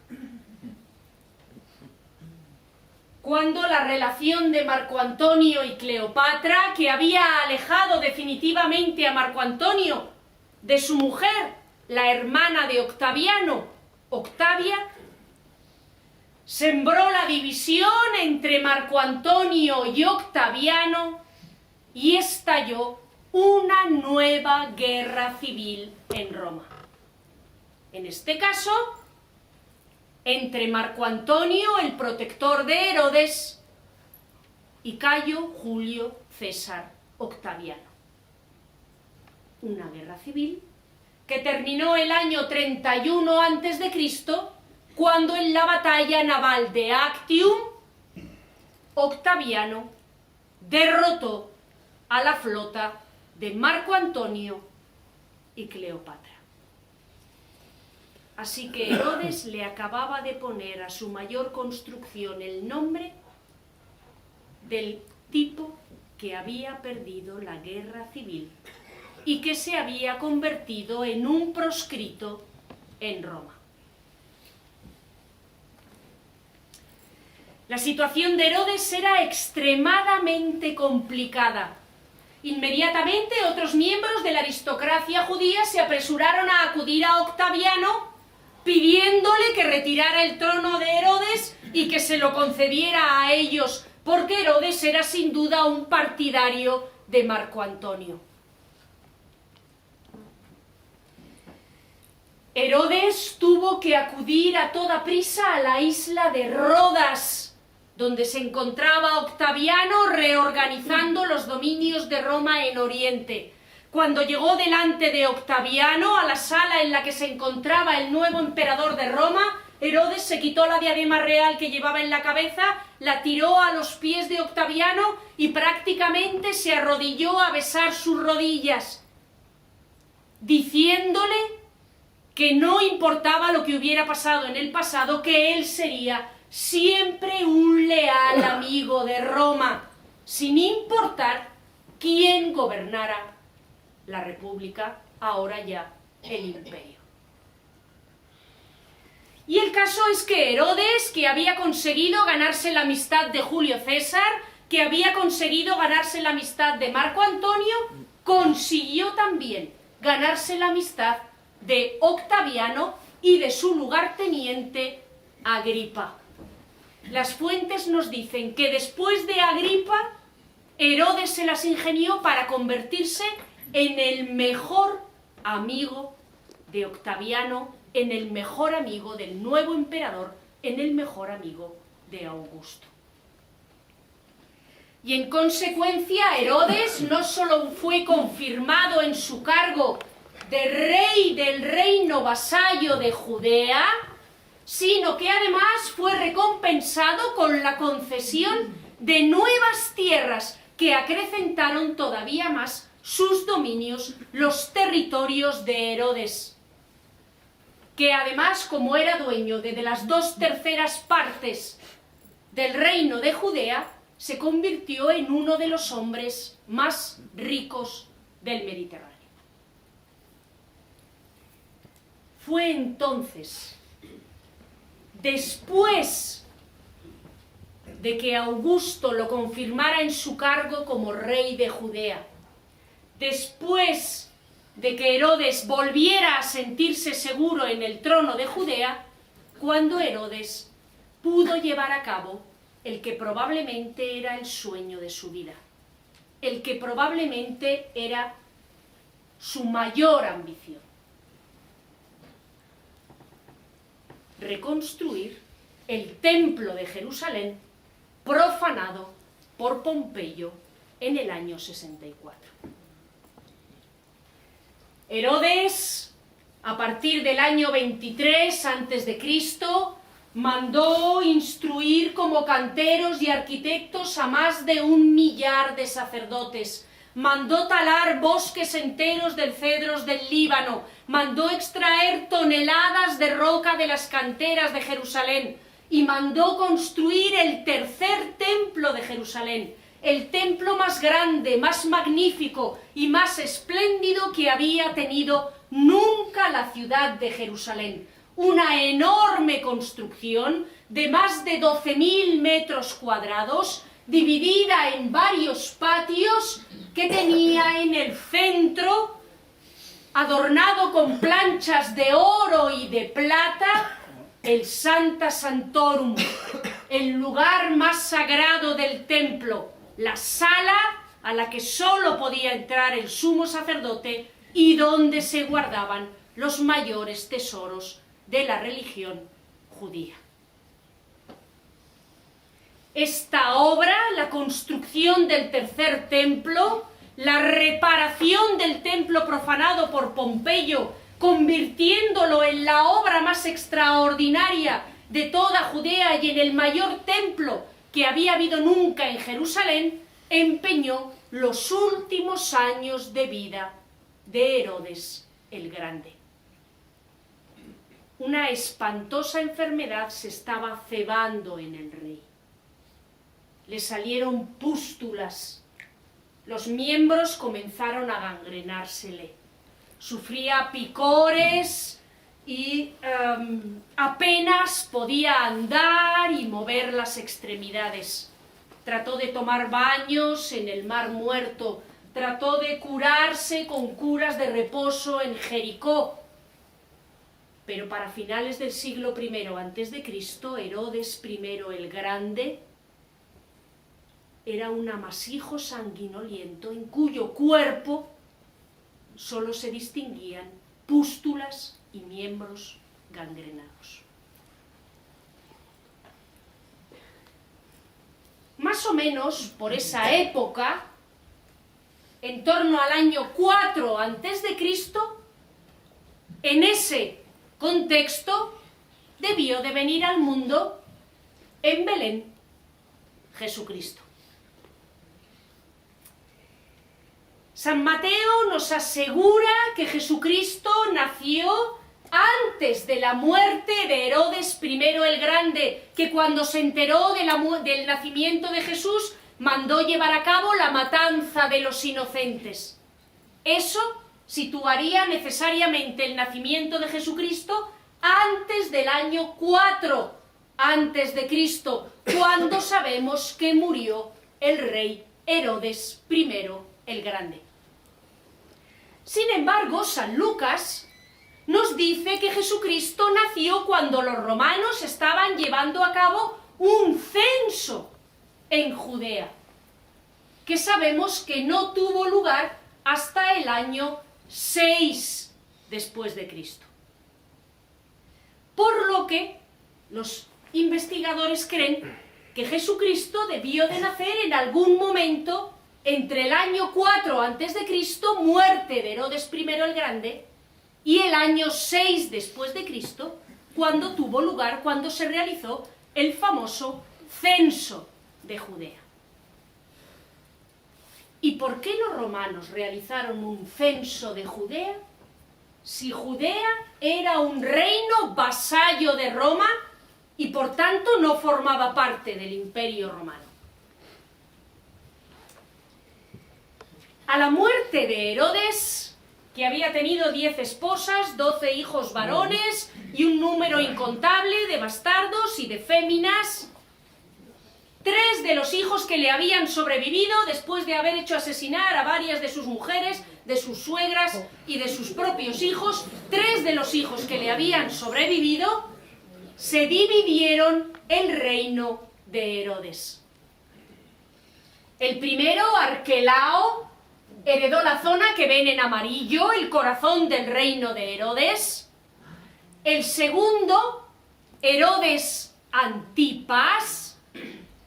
cuando la relación de Marco Antonio y Cleopatra, que había alejado definitivamente a Marco Antonio de su mujer, la hermana de Octaviano, Octavia, sembró la división entre Marco Antonio y Octaviano y estalló una nueva guerra civil en Roma. En este caso, entre Marco Antonio, el protector de Herodes, y Cayo Julio César Octaviano. Una guerra civil que terminó el año 31 a.C., cuando en la batalla naval de Actium, Octaviano derrotó a la flota de Marco Antonio y Cleopatra. Así que Herodes le acababa de poner a su mayor construcción el nombre del tipo que había perdido la guerra civil y que se había convertido en un proscrito en Roma. La situación de Herodes era extremadamente complicada. Inmediatamente otros miembros de la aristocracia judía se apresuraron a acudir a Octaviano pidiéndole que retirara el trono de Herodes y que se lo concediera a ellos porque Herodes era sin duda un partidario de Marco Antonio. Herodes tuvo que acudir a toda prisa a la isla de Rodas, donde se encontraba Octaviano reorganizando los dominios de Roma en Oriente. Cuando llegó delante de Octaviano, a la sala en la que se encontraba el nuevo emperador de Roma, Herodes se quitó la diadema real que llevaba en la cabeza, la tiró a los pies de Octaviano y prácticamente se arrodilló a besar sus rodillas, diciéndole que no importaba lo que hubiera pasado en el pasado, que él sería siempre un leal amigo de Roma, sin importar quién gobernara la República, ahora ya el Imperio. Y el caso es que Herodes, que había conseguido ganarse la amistad de Julio César, que había conseguido ganarse la amistad de Marco Antonio, consiguió también ganarse la amistad de Octaviano y de su lugarteniente Agripa. Las fuentes nos dicen que después de Agripa, Herodes se las ingenió para convertirse en el mejor amigo de Octaviano, en el mejor amigo del nuevo emperador, en el mejor amigo de Augusto. Y en consecuencia, Herodes no solo fue confirmado en su cargo de rey del reino vasallo de Judea, sino que además fue recompensado con la concesión de nuevas tierras que acrecentaron todavía más sus dominios, los territorios de Herodes, que además, como era dueño de las 2/3 partes del reino de Judea, se convirtió en uno de los hombres más ricos del Mediterráneo. Fue entonces, después de que Augusto lo confirmara en su cargo como rey de Judea, después de que Herodes volviera a sentirse seguro en el trono de Judea, cuando Herodes pudo llevar a cabo el que probablemente era el sueño de su vida, el que probablemente era su mayor ambición: reconstruir el templo de Jerusalén profanado por Pompeyo en el año 64. Herodes, a partir del año 23 a.C., mandó instruir como canteros y arquitectos a más de 1 millar de sacerdotes, mandó talar bosques enteros de cedros del Líbano, mandó extraer toneladas de roca de las canteras de Jerusalén y mandó construir el 3er templo de Jerusalén, el templo más grande, más magnífico y más espléndido que había tenido nunca la ciudad de Jerusalén. Una enorme construcción de más de 12.000 metros cuadrados, dividida en varios patios, que tenía en el centro, adornado con planchas de oro y de plata, el Sancta Sanctorum, el lugar más sagrado del templo, la sala a la que solo podía entrar el sumo sacerdote y donde se guardaban los mayores tesoros de la religión judía. Esta obra, la construcción del 3er templo, la reparación del templo profanado por Pompeyo, convirtiéndolo en la obra más extraordinaria de toda Judea y en el mayor templo que había habido nunca en Jerusalén, empeñó los últimos años de vida de Herodes el Grande. Una espantosa enfermedad se estaba cebando en el rey. Le salieron pústulas, los miembros comenzaron a gangrenársele, sufría picores y apenas podía andar y mover las extremidades. Trató de tomar baños en el Mar Muerto, trató de curarse con curas de reposo en Jericó, pero para finales del siglo I a.C., Herodes I el Grande era un amasijo sanguinoliento en cuyo cuerpo solo se distinguían pústulas y miembros gangrenados. Más o menos por esa época, en torno al año 4 a.C., en ese contexto debió de venir al mundo en Belén Jesucristo. San Mateo nos asegura que Jesucristo nació antes de la muerte de Herodes I el Grande, que cuando se enteró del nacimiento de Jesús mandó llevar a cabo la matanza de los inocentes. Eso situaría necesariamente el nacimiento de Jesucristo antes del año 4 antes de Cristo, cuando sabemos que murió el rey Herodes I el Grande. Sin embargo, San Lucas nos dice que Jesucristo nació cuando los romanos estaban llevando a cabo un censo en Judea, que sabemos que no tuvo lugar hasta el año 6 después de Cristo. Por lo que los investigadores creen que Jesucristo debió de nacer en algún momento entre el año 4 a.C., muerte de Herodes I el Grande, y el año 6 después de Cristo, cuando se realizó el famoso censo de Judea. ¿Y por qué los romanos realizaron un censo de Judea? Si Judea era un reino vasallo de Roma y por tanto no formaba parte del Imperio Romano. A la muerte de Herodes, que había tenido 10 esposas, 12 hijos varones y un número incontable de bastardos y de féminas, 3 de los hijos que le habían sobrevivido después de haber hecho asesinar a varias de sus mujeres, de sus suegras y de sus propios hijos, 3 de los hijos que le habían sobrevivido, se dividieron el reino de Herodes. El primero, Arquelao, heredó la zona que ven en amarillo, el corazón del reino de Herodes. El segundo, Herodes Antipas,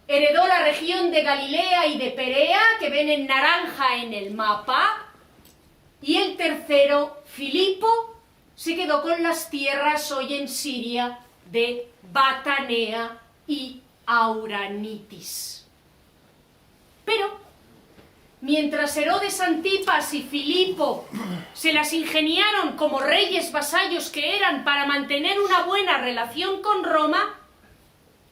heredó la región de Galilea y de Perea, que ven en naranja en el mapa. Y el tercero, Filipo, se quedó con las tierras hoy en Siria de Batanea y Auranitis. Pero mientras Herodes Antipas y Filipo se las ingeniaron como reyes vasallos que eran para mantener una buena relación con Roma,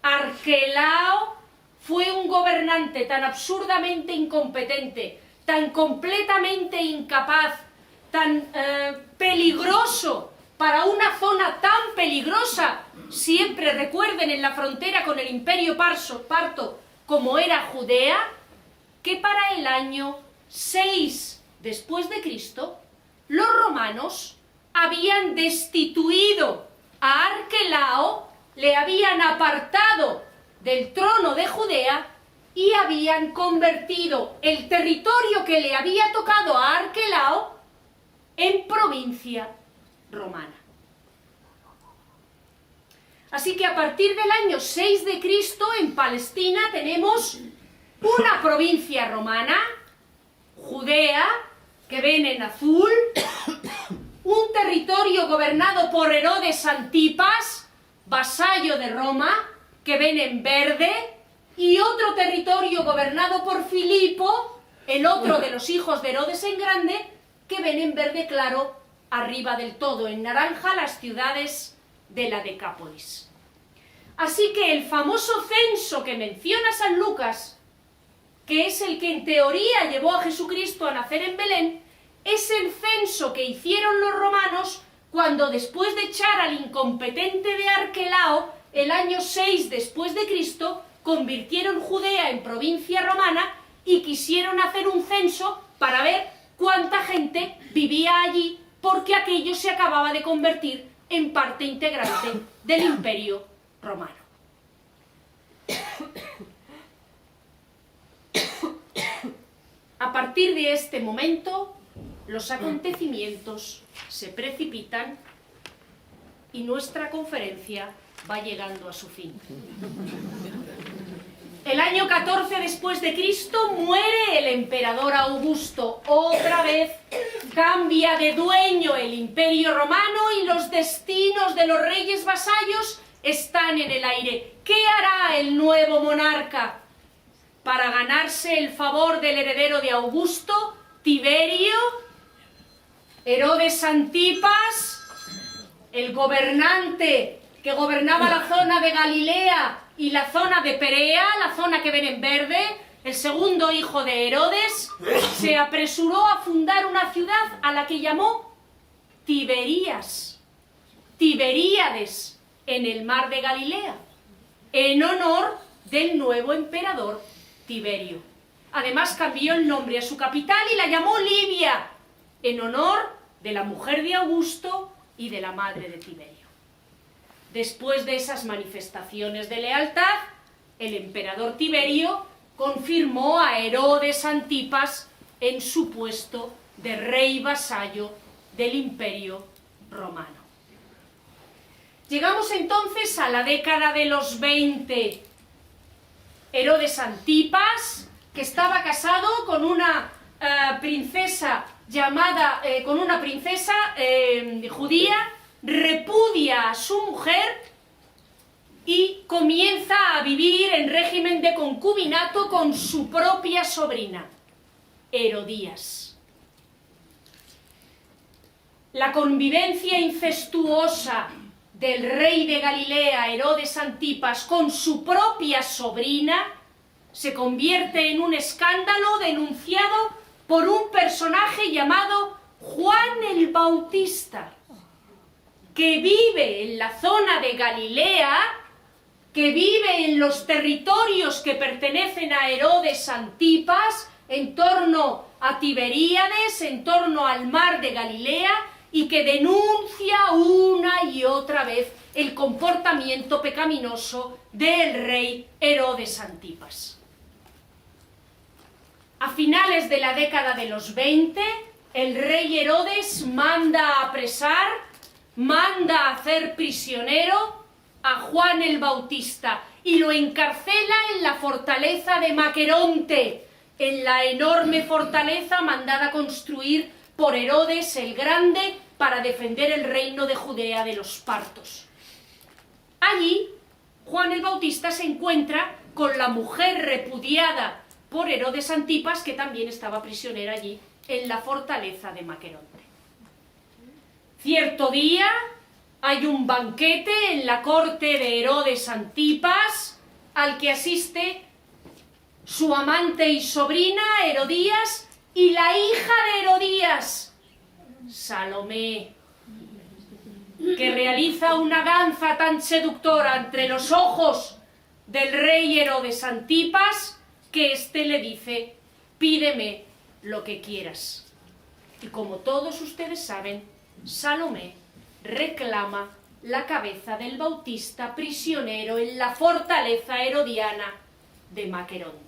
Arquelao fue un gobernante tan absurdamente incompetente, tan completamente incapaz, tan peligroso para una zona tan peligrosa. Siempre recuerden en la frontera con el Imperio Parto como era Judea, que para el año 6 después de Cristo, los romanos habían destituido a Arquelao, le habían apartado del trono de Judea y habían convertido el territorio que le había tocado a Arquelao en provincia romana. Así que a partir del año 6 de Cristo en Palestina tenemos una provincia romana, Judea, que ven en azul, un territorio gobernado por Herodes Antipas, vasallo de Roma, que ven en verde, y otro territorio gobernado por Filipo, el otro de los hijos de Herodes el Grande, que ven en verde claro, arriba del todo, en naranja, las ciudades de la Decápolis. Así que el famoso censo que menciona San Lucas, que es el que en teoría llevó a Jesucristo a nacer en Belén, es el censo que hicieron los romanos cuando después de echar al incompetente de Arquelao, el año 6 después de Cristo, convirtieron Judea en provincia romana y quisieron hacer un censo para ver cuánta gente vivía allí, porque aquello se acababa de convertir en parte integrante del Imperio Romano. A partir de este momento, los acontecimientos se precipitan y nuestra conferencia va llegando a su fin. El año 14 después de Cristo muere el emperador Augusto. Otra vez cambia de dueño el Imperio Romano y los destinos de los reyes vasallos están en el aire. ¿Qué hará el nuevo monarca para ganarse el favor del heredero de Augusto, Tiberio, Herodes Antipas, el gobernante que gobernaba la zona de Galilea y la zona de Perea, la zona que ven en verde? El segundo hijo de Herodes se apresuró a fundar una ciudad a la que llamó Tiberíades, en el mar de Galilea, en honor del nuevo emperador Tiberio. Además cambió el nombre a su capital y la llamó Libia, en honor de la mujer de Augusto y de la madre de Tiberio. Después de esas manifestaciones de lealtad, el emperador Tiberio confirmó a Herodes Antipas en su puesto de rey vasallo del Imperio Romano. Llegamos entonces a la década de los 20. Herodes Antipas, que estaba casado con una princesa judía, repudia a su mujer y comienza a vivir en régimen de concubinato con su propia sobrina, Herodías. La convivencia incestuosa del rey de Galilea, Herodes Antipas, con su propia sobrina se convierte en un escándalo denunciado por un personaje llamado Juan el Bautista, que vive en la zona de Galilea, que vive en los territorios que pertenecen a Herodes Antipas, en torno a Tiberíades, en torno al mar de Galilea, y que denuncia una y otra vez el comportamiento pecaminoso del rey Herodes Antipas. A finales de la década de los 20, el rey Herodes manda a apresar, manda a hacer prisionero a Juan el Bautista y lo encarcela en la fortaleza de Maqueronte, en la enorme fortaleza mandada construir por Herodes el Grande para defender el reino de Judea de los partos. Allí, Juan el Bautista se encuentra con la mujer repudiada por Herodes Antipas, que también estaba prisionera allí, en la fortaleza de Maqueronte. Cierto día hay un banquete en la corte de Herodes Antipas, al que asiste su amante y sobrina, Herodías, y la hija de Herodías, Salomé, que realiza una danza tan seductora entre los ojos del rey Herodes Antipas, que éste le dice: pídeme lo que quieras. Y como todos ustedes saben, Salomé reclama la cabeza del Bautista prisionero en la fortaleza herodiana de Maqueronte.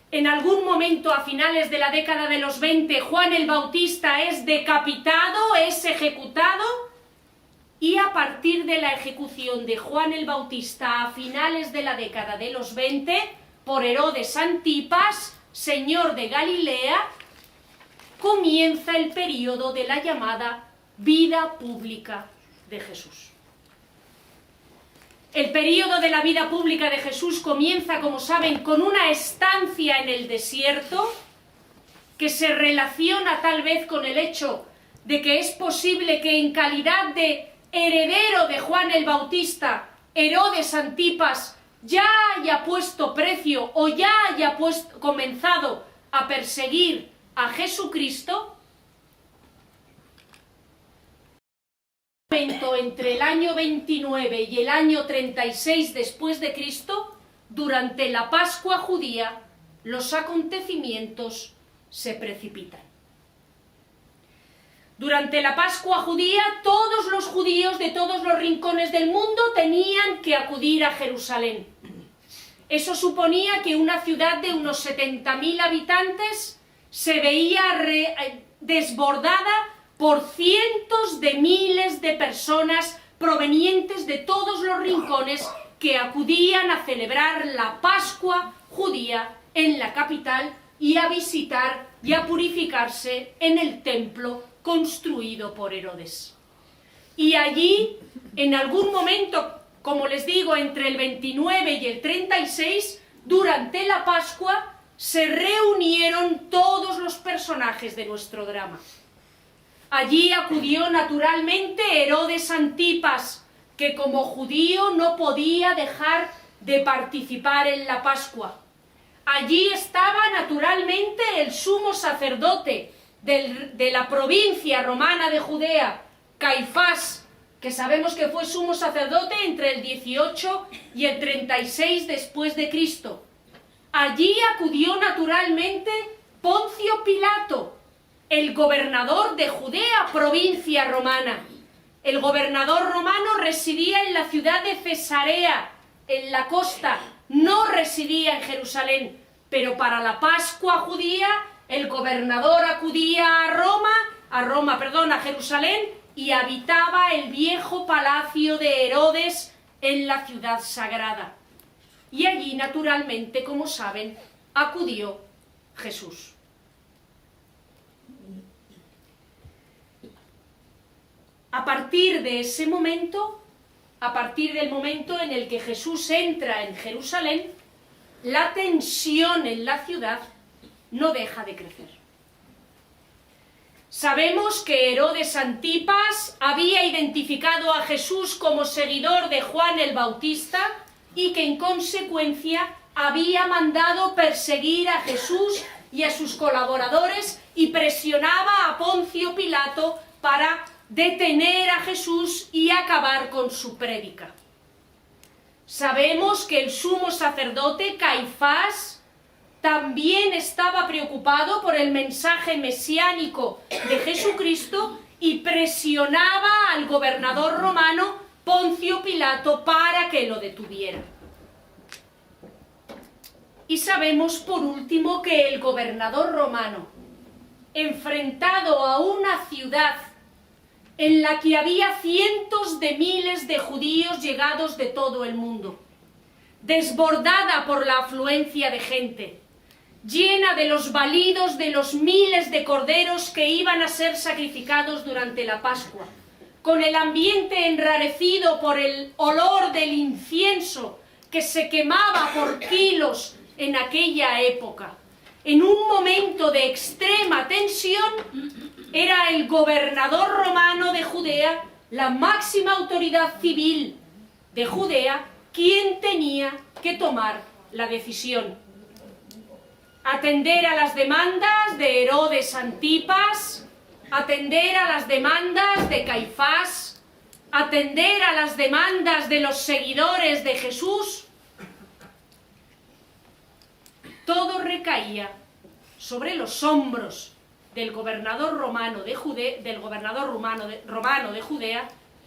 En algún momento a finales de la década de los 20, Juan el Bautista es decapitado, es ejecutado, y a partir de la ejecución de Juan el Bautista a finales de la década de los 20, por Herodes Antipas, señor de Galilea, comienza el periodo de la llamada vida pública de Jesús. El periodo de la vida pública de Jesús comienza, como saben, con una estancia en el desierto que se relaciona tal vez con el hecho de que es posible que en calidad de heredero de Juan el Bautista, Herodes Antipas ya haya puesto precio o ya haya comenzado a perseguir a Jesucristo. Entre el año 29 y el año 36 después de Cristo, durante la Pascua judía, los acontecimientos se precipitan. Durante la Pascua judía, todos los judíos de todos los rincones del mundo tenían que acudir a Jerusalén. Eso suponía que una ciudad de unos 70.000 habitantes se veía desbordada por cientos de miles de personas provenientes de todos los rincones que acudían a celebrar la Pascua judía en la capital y a visitar y a purificarse en el templo construido por Herodes. Y allí, en algún momento, como les digo, entre el 29 y el 36, durante la Pascua, se reunieron todos los personajes de nuestro drama. Allí acudió naturalmente Herodes Antipas, que como judío no podía dejar de participar en la Pascua. Allí estaba naturalmente el sumo sacerdote de la provincia romana de Judea, Caifás, que sabemos que fue sumo sacerdote entre el 18 y el 36 después de Cristo. Allí acudió naturalmente Poncio Pilato, el gobernador de Judea, provincia romana. El gobernador romano residía en la ciudad de Cesarea, en la costa, no residía en Jerusalén, pero para la Pascua judía el gobernador acudía a Jerusalén, y habitaba el viejo palacio de Herodes en la ciudad sagrada. Y allí, naturalmente, como saben, acudió Jesús. A partir de ese momento, a partir del momento en el que Jesús entra en Jerusalén, la tensión en la ciudad no deja de crecer. Sabemos que Herodes Antipas había identificado a Jesús como seguidor de Juan el Bautista y que en consecuencia había mandado perseguir a Jesús y a sus colaboradores y presionaba a Poncio Pilato para detener a Jesús y acabar con su prédica. Sabemos que el sumo sacerdote Caifás también estaba preocupado por el mensaje mesiánico de Jesucristo y presionaba al gobernador romano Poncio Pilato para que lo detuviera. Y sabemos por último que el gobernador romano, enfrentado a una ciudad en la que había cientos de miles de judíos llegados de todo el mundo, desbordada por la afluencia de gente, llena de los balidos de los miles de corderos que iban a ser sacrificados durante la Pascua, con el ambiente enrarecido por el olor del incienso que se quemaba por kilos en aquella época. En un momento de extrema tensión, era el gobernador romano de Judea, la máxima autoridad civil de Judea, quien tenía que tomar la decisión. Atender a las demandas de Herodes Antipas, atender a las demandas de Caifás, atender a las demandas de los seguidores de Jesús. Todo recaía sobre los hombros del gobernador romano de Judea,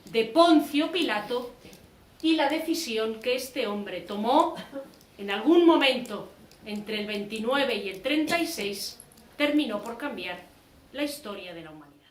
de Poncio Pilato, y la decisión que este hombre tomó en algún momento entre el 29 y el 36 terminó por cambiar la historia de la humanidad.